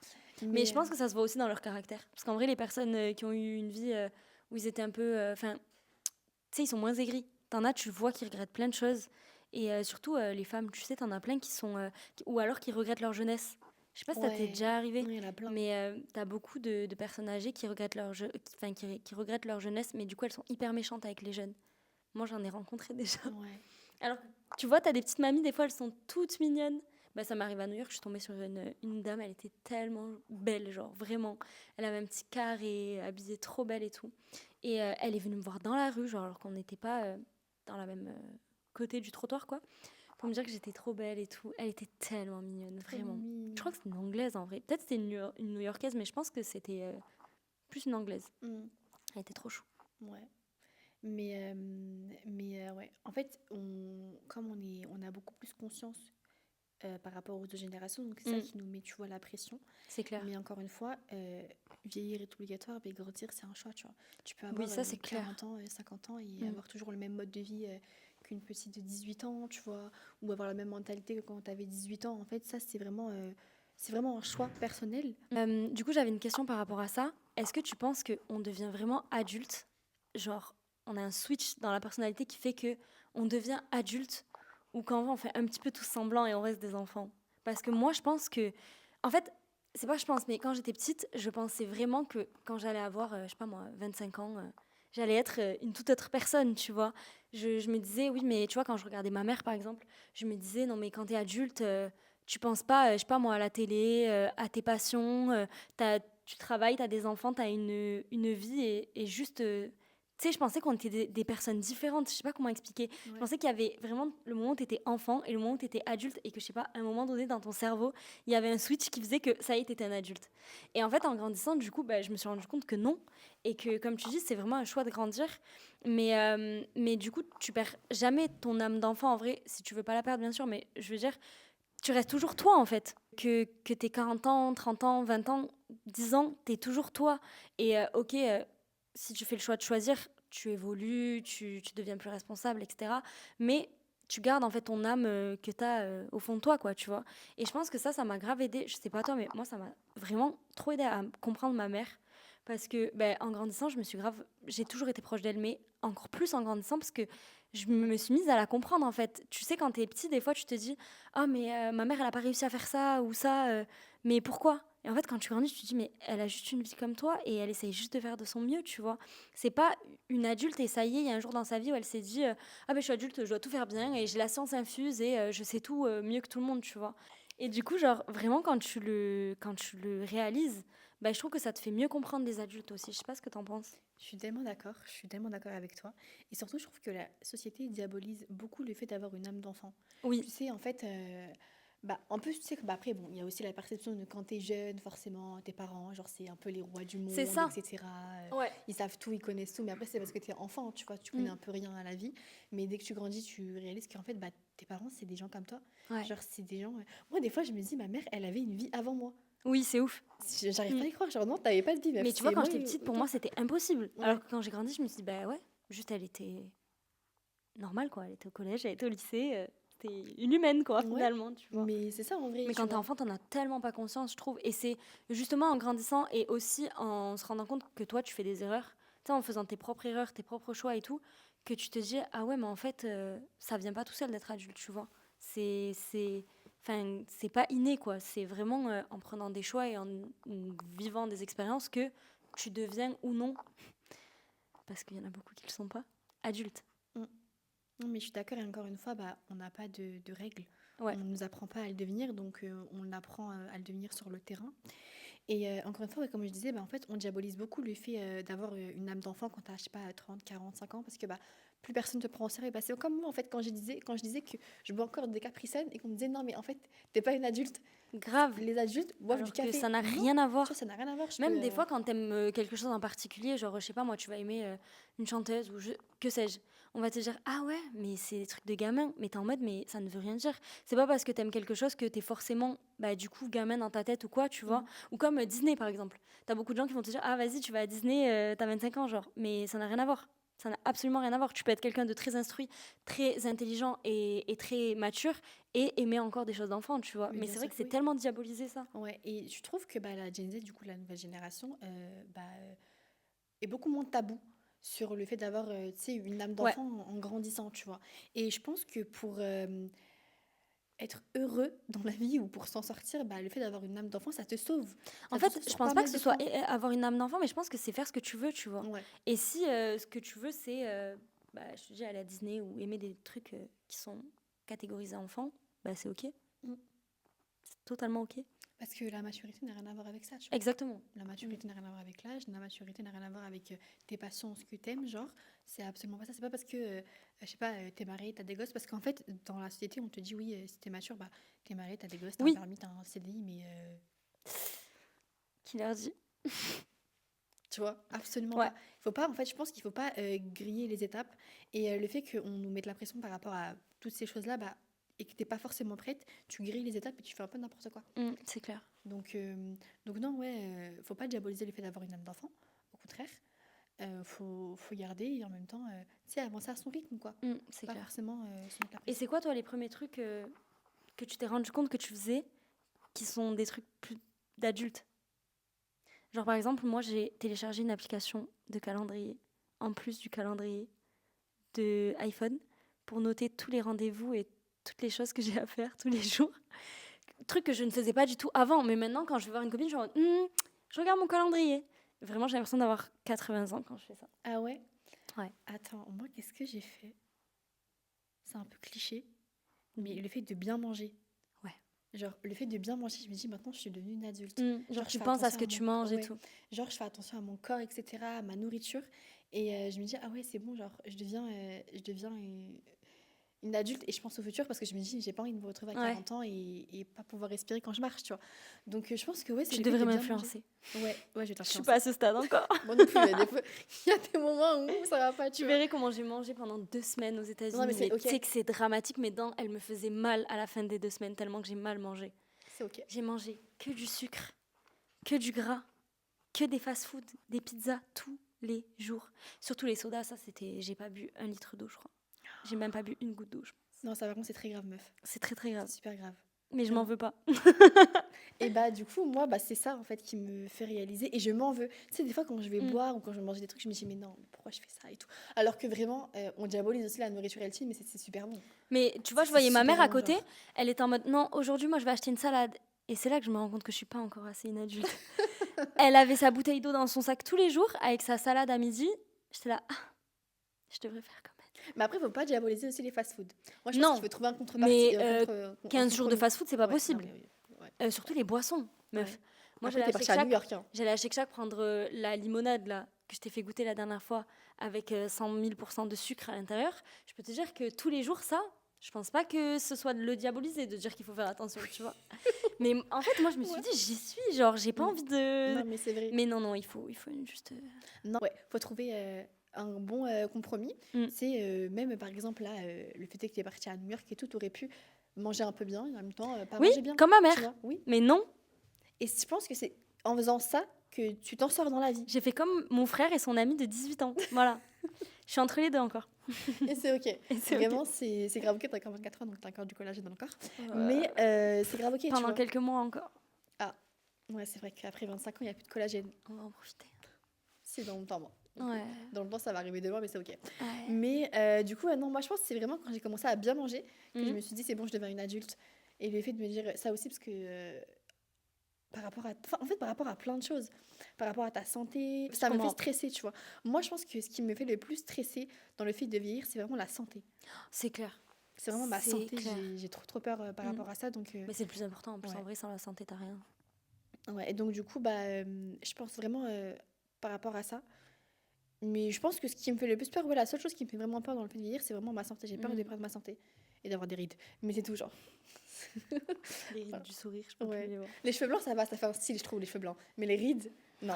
Mais Mais je pense que ça se voit aussi dans leur caractère. Parce qu'en vrai, les personnes qui ont eu une vie où ils étaient un peu. Enfin, tu sais, ils sont moins aigris. T'en as, tu vois, qui regrettent plein de choses. Et surtout, les femmes, tu sais, t'en as plein qui sont. Ou alors qui regrettent leur jeunesse. Je sais pas si ça t'est ouais, déjà arrivé, il y en a plein. mais t'as beaucoup de personnes âgées qui regrettent qui regrettent leur jeunesse, mais du coup, elles sont hyper méchantes avec les jeunes. Moi, j'en ai rencontré déjà. Ouais. Alors, tu vois, t'as des petites mamies, des fois, elles sont toutes mignonnes. Bah, ça m'arrive à New York, je suis tombée sur une dame, elle était tellement belle, genre vraiment. Elle avait un petit carré, habillée trop belle et tout. Et elle est venue me voir dans la rue, genre, alors qu'on n'était pas dans la même côté du trottoir, quoi, pour me dire que j'étais trop belle et tout. Elle était tellement mignonne, Trop vraiment. Je mimi. crois que c'était une anglaise en vrai. Peut-être c'était une New-Yorkaise, mais je pense que c'était plus une anglaise. Mm, Elle était trop chou. ouais. Mais ouais. En fait, comme on a beaucoup plus conscience par rapport aux autres générations. Donc c'est ça Mm, qui nous met, tu vois, la pression. c'est clair. Mais encore une fois, vieillir est obligatoire, mais grandir, c'est un choix, tu vois. Tu peux Oui, avoir ça, c'est 40 clair. ans, 50 ans et Mm. avoir toujours le même mode de vie qu'une petite de 18 ans, tu vois, ou avoir la même mentalité que quand tu avais 18 ans. En fait, ça, c'est vraiment un choix personnel. Du coup, j'avais une question par rapport à ça. Est-ce que tu penses qu'on devient vraiment adulte? Genre, on a un switch dans la personnalité qui fait que on devient adulte ou qu'en vrai, on fait un petit peu tout semblant et on reste des enfants? Parce que moi, je pense que... En fait, c'est pas que je pense, mais quand j'étais petite, je pensais vraiment que quand j'allais avoir, je sais pas moi, 25 ans, j'allais être une toute autre personne, tu vois. Je me disais, oui, mais tu vois, quand je regardais ma mère, par exemple, je me disais, non, mais quand t'es adulte... tu penses pas, je sais pas moi, à la télé, à tes passions, tu travailles, tu as des enfants, tu as une vie et juste... tu sais, je pensais qu'on était des personnes différentes, je sais pas comment expliquer. Je Ouais. pensais qu'il y avait vraiment le moment où tu étais enfant et le moment où tu étais adulte et que, je sais pas, à un moment donné dans ton cerveau, il y avait un switch qui faisait que ça y est, tu étais un adulte. Et en fait, en grandissant, du coup, bah, je me suis rendu compte que non. Et que, comme tu dis, c'est vraiment un choix de grandir. Mais du coup, tu perds jamais ton âme d'enfant, en vrai, si tu veux pas la perdre, bien sûr. Mais je veux dire, tu restes toujours toi en fait. Que t'aies 40 ans, 30 ans, 20 ans, 10 ans, t'es toujours toi. Et ok, si tu fais le choix de choisir, tu évolues, tu deviens plus responsable, etc. Mais tu gardes en fait ton âme que t'as au fond de toi, quoi, tu vois. Et je pense que ça m'a grave aidé. Je sais pas toi, mais moi, ça m'a vraiment trop aidé à comprendre ma mère. Parce que ben, en grandissant, j'ai toujours été proche d'elle, mais encore plus en grandissant, parce que je me suis mise à la comprendre en fait. Tu sais, quand t'es petit, des fois, tu te dis, ah, mais ma mère, elle a pas réussi à faire ça ou ça, mais pourquoi? Et en fait, quand tu grandis, tu te dis, mais elle a juste une vie comme toi et elle essaye juste de faire de son mieux, tu vois. C'est pas une adulte et ça y est, il y a un jour dans sa vie où elle s'est dit, ah, ben je suis adulte, je dois tout faire bien et j'ai la science infuse et je sais tout mieux que tout le monde, tu vois. Et du coup, genre, vraiment, quand tu le réalises, bah, je trouve que ça te fait mieux comprendre les adultes aussi. Je sais pas ce que t'en penses. Je suis tellement d'accord avec toi. Et surtout, je trouve que la société diabolise beaucoup le fait d'avoir une âme d'enfant. Oui, Tu sais, en fait, bah, en plus, tu sais que, bah, après, bon, il y a aussi la perception de quand t'es jeune, forcément, tes parents, genre, c'est un peu les rois du c'est monde, ça. etc. Ouais. Ils savent tout, ils connaissent tout. Mais après, c'est parce que t'es enfant, tu vois, tu connais Mm. un peu rien à la vie. Mais dès que tu grandis, tu réalises qu'en fait, bah, tes parents, c'est des gens comme toi. Ouais. Genre, c'est des gens. Moi, des fois, je me dis, ma mère, elle avait une vie avant moi. Oui, c'est ouf. J'arrive Mm. pas à y croire. Genre, non, t'avais pas de vie, meuf. Mais tu vois, C'est quand moi, j'étais petite, pour toi. moi, c'était impossible. Ouais. Alors que quand j'ai grandi, je me suis dit, bah ouais, juste elle était normale, quoi. Elle était au collège, elle était au lycée. C'était une humaine, quoi, Ouais, finalement, tu vois. mais c'est ça en vrai, Mais tu quand t'es vois. enfant, t'en as tellement pas conscience, je trouve. Et c'est justement en grandissant et aussi en se rendant compte que toi, tu fais des erreurs, tu sais, en faisant tes propres erreurs, tes propres choix et tout, que tu te dis, ah ouais, mais en fait, ça vient pas tout seul d'être adulte, tu vois. Enfin, c'est pas inné, quoi. C'est vraiment en prenant des choix et en vivant des expériences que tu deviens ou non, parce qu'il y en a beaucoup qui le sont pas, adulte. Mm. Non, mais je suis d'accord, et encore une fois, bah, on n'a pas de règles. Ouais. On ne nous apprend pas à le devenir, donc on apprend à le devenir sur le terrain. Et encore une fois, ouais, comme je disais, bah, en fait, on diabolise beaucoup le fait d'avoir une âme d'enfant quand tu as, je sais pas, 30, 45 ans, parce que bah, plus personne te prend au sérieux. Bah, c'est comme moi, en fait, quand je disais que je bois encore des Capri Sun et qu'on me disait, non, mais en fait, t'es pas une adulte. Grave. Les adultes boivent du Alors que café. ça n'a Non, rien à tu vois, voir. ça n'a rien à voir. Même des fois, quand t'aimes quelque chose en particulier, genre, je sais pas, moi, tu vas aimer une chanteuse ou que sais-je, on va te dire, ah ouais, mais c'est des trucs de gamin. Mais t'es en mode, mais ça ne veut rien dire. C'est pas parce que t'aimes quelque chose que t'es forcément, bah, du coup, gamin dans ta tête ou quoi, tu vois. Mhm. Ou comme Disney, par exemple. T'as beaucoup de gens qui vont te dire, ah vas-y, tu vas à Disney, t'as 25 ans, genre. Mais ça n'a rien à voir. Ça n'a absolument rien à voir. Tu peux être quelqu'un de très instruit, très intelligent et très mature et aimer encore des choses d'enfant, tu vois. Mais Mais bien c'est vrai sûr que que c'est oui. tellement diabolisé, ça. Ouais, et je trouve que bah, la Gen Z, du coup, la nouvelle génération, bah, est beaucoup moins tabou sur le fait d'avoir, tu sais, une âme Ouais. d'enfant en grandissant, tu vois. Et je pense que pour être heureux dans la vie ou pour s'en sortir, bah, le fait d'avoir une âme d'enfant, ça te sauve. En Ça te fait, sauve je sur pense pas pas que mal ce de soit points. avoir une âme d'enfant, mais je pense que c'est faire ce que tu veux, tu vois. Ouais, Et si ce que tu veux, c'est, bah, je te dis, aller à Disney ou aimer des trucs qui sont catégorisés enfants, bah c'est ok. mm. C'est totalement ok. Parce que la maturité n'a rien à voir avec ça, tu vois. Exactement. La Mm. maturité n'a rien à voir avec l'âge, la maturité n'a rien à voir avec tes passions, ce que t'aimes, genre, c'est absolument pas ça. C'est pas parce que, je sais pas, t'es marié, t'as des gosses, parce qu'en fait, dans la société, on te dit, oui, si t'es mature, bah, t'es marié, t'as des gosses, t'as un Oui, permis, t'as un CDI, mais qui leur dit. tu vois, absolument Ouais. pas. Faut pas, en fait, je pense qu'il faut pas griller les étapes, et le fait qu'on nous mette la pression par rapport à toutes ces choses-là, bah, et que t'es pas forcément prête, tu grilles les étapes et tu fais un peu n'importe quoi. C'est clair. Donc non, ouais, faut pas diaboliser le fait d'avoir une âme d'enfant. Au contraire, faut garder et en même temps, tu sais, avancer à son rythme, quoi. C'est Pas clair. forcément se mettre la Et pression. c'est quoi, toi, les premiers trucs que tu t'es rendu compte que tu faisais qui sont des trucs plus d'adultes? Genre, par exemple, moi, j'ai téléchargé une application de calendrier, en plus du calendrier de iPhone, pour noter tous les rendez-vous et toutes les choses que j'ai à faire tous les jours. Truc que je ne faisais pas du tout avant. Mais maintenant, quand je vais voir une copine, je suis en mode, je regarde mon calendrier. Vraiment, j'ai l'impression d'avoir 80 ans quand je fais ça. Ah ouais? Ouais. Attends, moi, qu'est-ce que j'ai fait? C'est un peu cliché, mais le fait de bien manger. Ouais. Genre, le fait de bien manger, je me dis, maintenant, je suis devenue une adulte. Genre, je tu fais penses à ce attention que à tu mon manges et ouais. tout. Genre, je fais attention à mon corps, etc., à ma nourriture. Et je me dis, ah ouais, c'est bon, genre, je deviens une adulte et je pense au futur parce que je me dis, j'ai pas envie de me retrouver à Ouais. 40 ans et pas pouvoir respirer quand je marche, tu vois. Donc, je pense que ouais, c'est Tu le fait devrais de bien m'influencer. manger. Ouais, je vais Je suis t'influencer. pas à ce stade encore. Moi non plus, il y a des moments où ça va pas, Tu vois. verrais comment j'ai mangé pendant 2 semaines aux États-Unis. Non, mais c'est Mais ok. tu sais que c'est dramatique, mes dents, elles me faisaient mal à la fin des 2 semaines tellement que j'ai mal mangé. C'est ok. J'ai mangé que du sucre, que du gras, que des fast-food, des pizzas tous les jours. Surtout les sodas, ça c'était. J'ai pas bu 1 litre d'eau, je crois. J'ai même pas bu une goutte d'eau. Non, ça, par contre, c'est très grave, meuf. C'est très très grave. C'est super grave. Mais je m'en Vraiment. veux pas. Et bah, du coup, moi, c'est ça, en fait, qui me fait réaliser. Et je m'en veux. Tu sais, des fois, quand je vais boire ou quand je vais manger des trucs, je me dis, mais non, pourquoi je fais ça et tout. Alors que vraiment, on diabolise aussi la nourriture healthy, mais c'est super bon. Mais tu vois, je C'est voyais ma super mère à bon, côté, genre. elle était en mode non, aujourd'hui moi je vais acheter une salade. Et c'est là que je me rends compte que je suis pas encore assez une adulte. Elle avait sa bouteille d'eau dans son sac tous les jours avec sa salade à midi. J'étais là, je devrais faire comme elle. Mais après, faut pas diaboliser aussi les fast-food. Moi, je pense Non, qu'il faut trouver un contrepartie. mais un 15 jours de compromis. fast-food, c'est pas Ouais, possible. non, mais ouais. Surtout les boissons, meuf. Ouais. Moi, Après, t'es partie à New York, hein. j'allais à Shake Shack prendre la limonade là, que je t'ai fait goûter la dernière fois avec 100 000% de sucre à l'intérieur. Je peux te dire que tous les jours, ça, je pense pas que ce soit de le diaboliser, de dire qu'il faut faire attention, tu vois. Mais en fait, moi, je me suis dit, j'y suis, genre, j'ai pas envie de. Non, mais c'est vrai. Mais non, il faut juste. Non, ouais, faut trouver un bon compromis. C'est même, par exemple, là, le fait que tu es partie à New York et tout, tu aurais pu manger un peu bien et en même temps pas Oui, manger bien. comme ma mère. Tu vois, oui. Mais non, Et je pense que c'est en faisant ça que tu t'en sors dans la vie. j'ai fait comme mon frère et son ami de 18 ans. Voilà. Je suis entre les deux encore. Et c'est ok. Et c'est Vraiment, ok. c'est grave ok. T'as encore 24 ans, donc t'as encore du collagène dans le corps. Mais c'est grave ok, tu Pendant vois. quelques mois encore. Ouais, c'est vrai qu'après 25 ans, il n'y a plus de collagène. On va en profiter. C'est dans le temps, moi. Donc, Ouais. dans le temps, ça va arriver demain, mais c'est ok. Ouais. Mais du coup, non, moi, je pense que c'est vraiment quand j'ai commencé à bien manger que je Mhm. me suis dit, c'est bon, je deviens une adulte. Et le fait de me dire ça aussi, parce que par rapport à, enfin, en fait, par rapport à plein de choses, par rapport à ta santé, ça me fait comprends. stresser, tu vois. Moi, je pense que ce qui me fait le plus stresser dans le fait de vieillir, c'est vraiment la santé. C'est clair. C'est vraiment ma C'est santé. clair. J'ai trop peur par Mhm. rapport à ça. Donc, Mais c'est le plus important. En plus, ouais. en vrai, sans la santé, t'as rien. ouais, et donc, du coup, je pense vraiment par rapport à ça. Mais je pense que ce qui me fait le plus peur, ouais, la seule chose qui me fait vraiment peur dans le fait de vieillir, c'est vraiment ma santé. J'ai peur de perdre ma santé et d'avoir des rides. Mais c'est tout, genre. Les rides du sourire, je peux Ouais. plus les voir. Les cheveux blancs, ça va, ça fait un style, je trouve, les cheveux blancs. Mais les rides, non.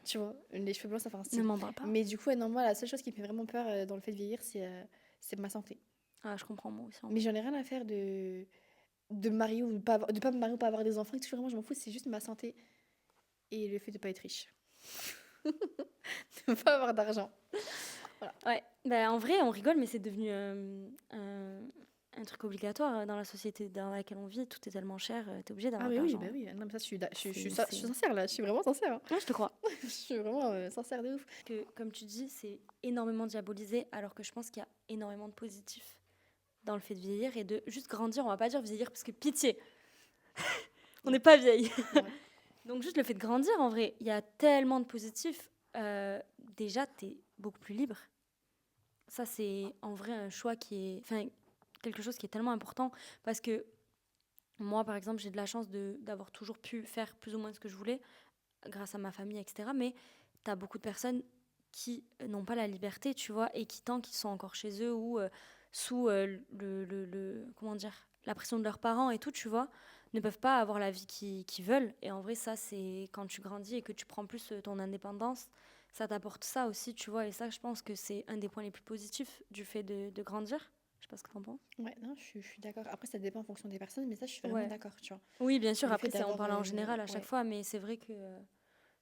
Tu vois, les cheveux blancs, ça fait un Ne style. m'en parle pas. Mais du coup, non, moi, la seule chose qui me fait vraiment peur dans le fait de vieillir, c'est ma santé. Ah, je comprends, moi aussi. Mais j'en ai rien à faire de me marier ou de pas, de pas me marier ou pas avoir des enfants. Et tout, vraiment, je m'en fous, c'est juste ma santé et le fait de pas être riche. De pas avoir d'argent. Ouais, en vrai, on rigole, mais c'est devenu un truc obligatoire dans la société dans laquelle on vit. Tout est tellement cher, t'es obligé d'avoir Ah, de mais oui, l'argent. oui. Non, mais ça, je suis C'est- sincère, là. Je suis vraiment sincère. Hein. Ouais, je te crois. Je suis vraiment sincère de ouf. Que, comme tu dis, c'est énormément diabolisé, alors que je pense qu'il y a énormément de positifs dans le fait de vieillir et de juste grandir. On va pas dire vieillir parce que pitié, on n'est pas vieille. Ouais. Donc juste le fait de grandir, en vrai, il y a tellement de positifs. Déjà, t'es beaucoup plus libre. Ça, c'est en vrai un choix qui est... Enfin, quelque chose qui est tellement important parce que moi, par exemple, j'ai de la chance d'avoir toujours pu faire plus ou moins ce que je voulais grâce à ma famille, etc. Mais t'as beaucoup de personnes qui n'ont pas la liberté, tu vois, et qui, tant qu'ils sont encore chez eux ou sous comment dire, la pression de leurs parents et tout, tu vois, ne peuvent pas avoir la vie qu'ils veulent. Et en vrai, ça, c'est quand tu grandis et que tu prends plus ton indépendance, ça t'apporte ça aussi, tu vois. Et ça, je pense que c'est un des points les plus positifs du fait de grandir. Je sais pas ce que t'en penses. Ouais, non, je suis d'accord. Après, ça dépend en fonction des personnes, mais ça, je suis vraiment Ouais. d'accord, tu vois. Oui, bien sûr, Le fait après, on d'avoir... parle en général à chaque ouais. fois, mais c'est vrai que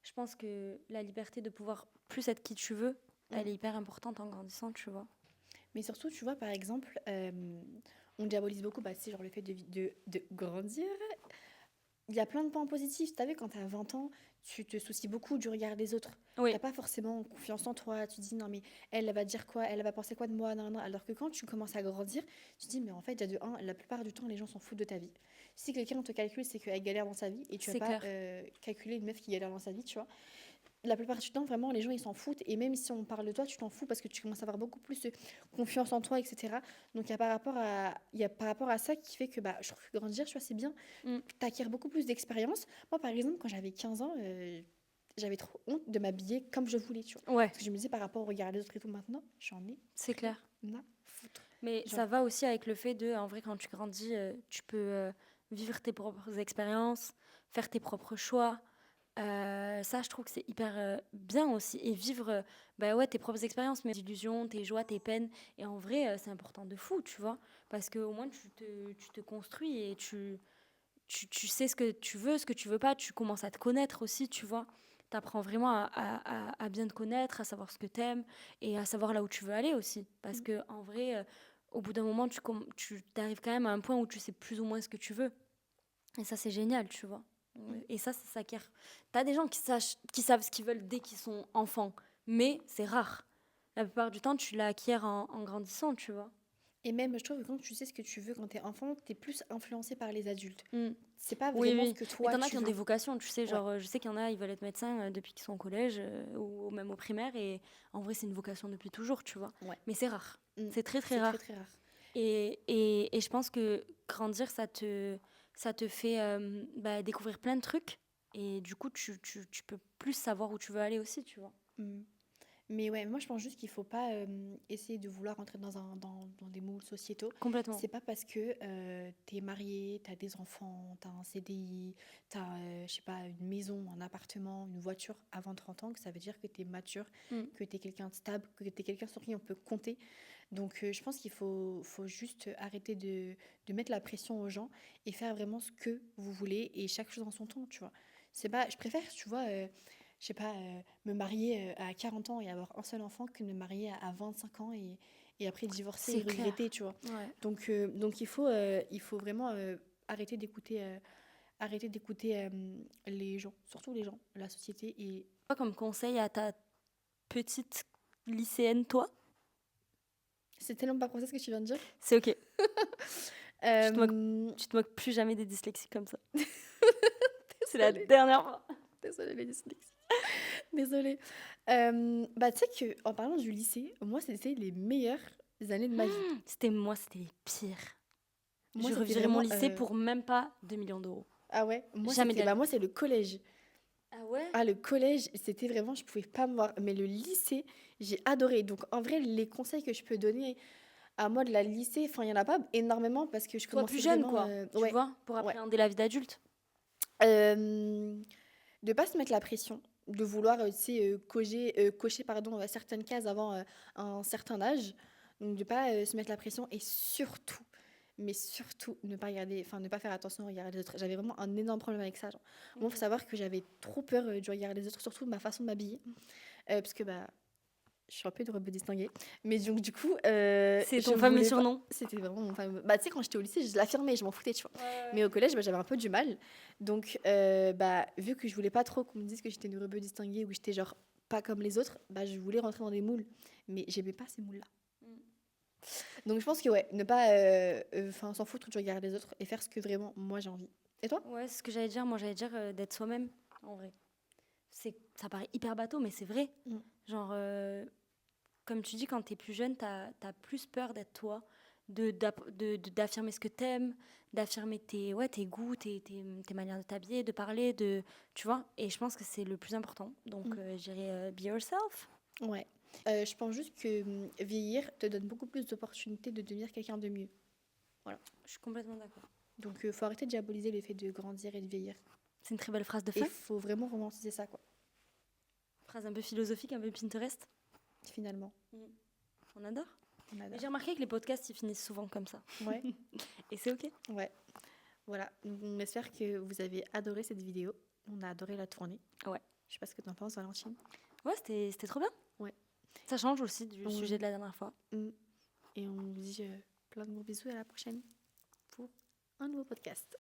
je pense que la liberté de pouvoir plus être qui tu veux, Mm. elle est hyper importante en grandissant, tu vois. Mais surtout, tu vois, par exemple, on diabolise beaucoup, bah, c'est genre le fait de grandir. Il y a plein de points positifs. Tu vu, quand tu as 20 ans, tu te soucies beaucoup du regard des autres. Oui, T'as pas forcément confiance en toi. Tu te dis, non, mais elle va dire quoi? Elle va penser quoi de moi? Non, non. Alors que quand tu commences à grandir, tu te dis, mais en fait, déjà de un, la plupart du temps, les gens s'en foutent de ta vie. Si quelqu'un te calcule, c'est qu'elle galère dans sa vie et tu vas c'est pas clair. calculer une meuf qui galère dans sa vie, tu vois. La plupart du temps, vraiment, les gens, ils s'en foutent. Et même si on parle de toi, tu t'en fous parce que tu commences à avoir beaucoup plus de confiance en toi, etc. Donc, il y a par rapport à ça qui fait que bah, je trouve que grandir, tu vois, c'est bien. Mm. Tu acquiers beaucoup plus d'expérience. Moi, par exemple, quand j'avais 15 ans, j'avais trop honte de m'habiller comme je voulais, tu vois. Ouais, Parce que je me disais par rapport au regard des autres et tout, maintenant, j'en ai c'est rien clair. à foutre. Mais Genre, ça va aussi avec le fait de, en vrai, quand tu grandis, tu peux vivre tes propres expériences, faire tes propres choix. Ça, je trouve que c'est hyper bien aussi. Et vivre bah ouais, tes propres expériences, mais tes illusions, tes joies, tes peines. Et en vrai, c'est important de fou, tu vois. Parce qu'au moins, tu te construis et tu sais ce que tu veux, ce que tu veux pas. Tu commences à te connaître aussi, tu vois. Tu apprends vraiment à bien te connaître, à savoir ce que tu aimes et à savoir là où tu veux aller aussi. Parce mm, que en vrai, au bout d'un moment, tu arrives quand même à un point où tu sais plus ou moins ce que tu veux. Et ça, c'est génial, tu vois. mm. Et ça s'acquiert. T'as des gens qui savent ce qu'ils veulent dès qu'ils sont enfants, mais c'est rare. La plupart du temps, tu l'acquiers en grandissant, tu vois. Et même, je trouve que quand tu sais ce que tu veux quand t'es enfant, t'es plus influencé par les adultes. Mm. C'est pas Oui, vraiment ce oui. que Mais toi t'en as tu qui ont des veux. vocations, tu sais. Ouais. Genre, je sais qu'il y en a, ils veulent être médecins depuis qu'ils sont au collège ou même au primaire. Et en vrai, c'est une vocation depuis toujours, tu vois. Ouais. Mais c'est rare. Mm. C'est très, très C'est très rare. très rare. Et je pense que grandir, ça te fait bah, découvrir plein de trucs. Et du coup, tu peux plus savoir où tu veux aller aussi, tu vois. Mm. Mais ouais, moi je pense juste qu'il faut pas essayer de vouloir entrer dans des moules sociétaux. Complètement. C'est pas parce que t'es marié, t'as des enfants, t'as un CDI, t'as, je sais pas, une maison, un appartement, une voiture avant 30 ans que ça veut dire que t'es mature, Mm. que t'es quelqu'un de stable, que t'es quelqu'un sur qui on peut compter. Donc je pense faut juste arrêter de mettre la pression aux gens et faire vraiment ce que vous voulez et chaque chose en son temps, tu vois. C'est pas, je préfère, tu vois, je sais pas, me marier à 40 ans et avoir un seul enfant que de me marier à 25 ans et après divorcer et C'est regretter, clair. tu vois. Ouais. Donc il faut vraiment arrêter d'écouter les gens, surtout les gens, la société et Quoi comme conseil à ta petite lycéenne, toi? c'est tellement pas procès ce que tu viens de dire. C'est ok. Tu te moques, Euh, tu te moques plus jamais des dyslexiques comme ça. C'est la Désolée, dernière fois. désolée les dyslexiques. Désolée. Bah tu sais que en parlant du lycée, moi c'était les meilleures années de ma vie. C'était les pires. Moi Je c'était revivrais mon vraiment lycée pour même pas 2 millions d'euros. ah ouais, Jamais de la vie. moi c'est le collège. Ah ouais? Ah le collège, c'était vraiment je pouvais pas me voir, mais le lycée, j'ai adoré. Donc en vrai les conseils que je peux donner à moi de la lycée, enfin il y en a pas énormément parce que je Toi plus commençais jeune, vraiment quoi. Tu ouais, vois, pour ouais. appréhender la vie d'adulte. Euh, de pas se mettre la pression, de vouloir tu sais, cocher pardon, certaines cases avant un certain âge. Donc de pas se mettre la pression et surtout, mais surtout ne pas regarder, enfin ne pas faire attention au regard des autres. J'avais vraiment un énorme problème avec ça. Genre. Moi, il faut savoir que j'avais trop peur du regard des autres, surtout de ma façon de m'habiller, parce que bah je suis un peu de rebeu distinguée. Mais donc du coup, C'est je ton fameux voulais pas. surnom. C'était vraiment mon fameux. Bah tu sais quand j'étais au lycée, je l'affirmais, je m'en foutais, tu vois. Mais Ouais. au collège, bah, j'avais un peu du mal. Donc, bah, vu que je voulais pas trop qu'on me dise que j'étais une rebeu distinguée ou que j'étais genre pas comme les autres, bah, je voulais rentrer dans des moules. Mais j'aimais pas ces moules-là. Mm. Donc, je pense que, ouais, ne pas s'en foutre du regard des autres et faire ce que vraiment moi j'ai envie. Et toi? Ouais, c'est ce que j'allais dire. Moi, j'allais dire d'être soi-même, en vrai. Ça paraît hyper bateau, mais c'est vrai. Mm. Genre, comme tu dis, quand t'es plus jeune, t'as plus peur d'être toi, d'affirmer ce que t'aimes, d'affirmer tes goûts, tes manières de t'habiller, de parler, tu vois. Et je pense que c'est le plus important. Donc, Mm. je dirais be yourself. Ouais. Je pense juste que vieillir te donne beaucoup plus d'opportunités de devenir quelqu'un de mieux. Voilà. Je suis complètement d'accord. Donc, faut arrêter de diaboliser le fait de grandir et de vieillir. C'est une très belle phrase de Et fin. faut vraiment romantiser ça, quoi, Phrase un peu philosophique, un peu Pinterest. finalement. On adore. On adore. J'ai remarqué que les podcasts, ils finissent souvent comme ça. Ouais, Et c'est OK. ouais. Voilà. Donc, on espère que vous avez adoré cette vidéo. On a adoré la tournée. Ouais. Je sais pas ce que tu en penses, Valentine. Ouais, c'était trop bien. Ouais. Ça change aussi du Ouais. sujet de la dernière fois. Et on vous dit plein de gros bisous et à la prochaine pour un nouveau podcast.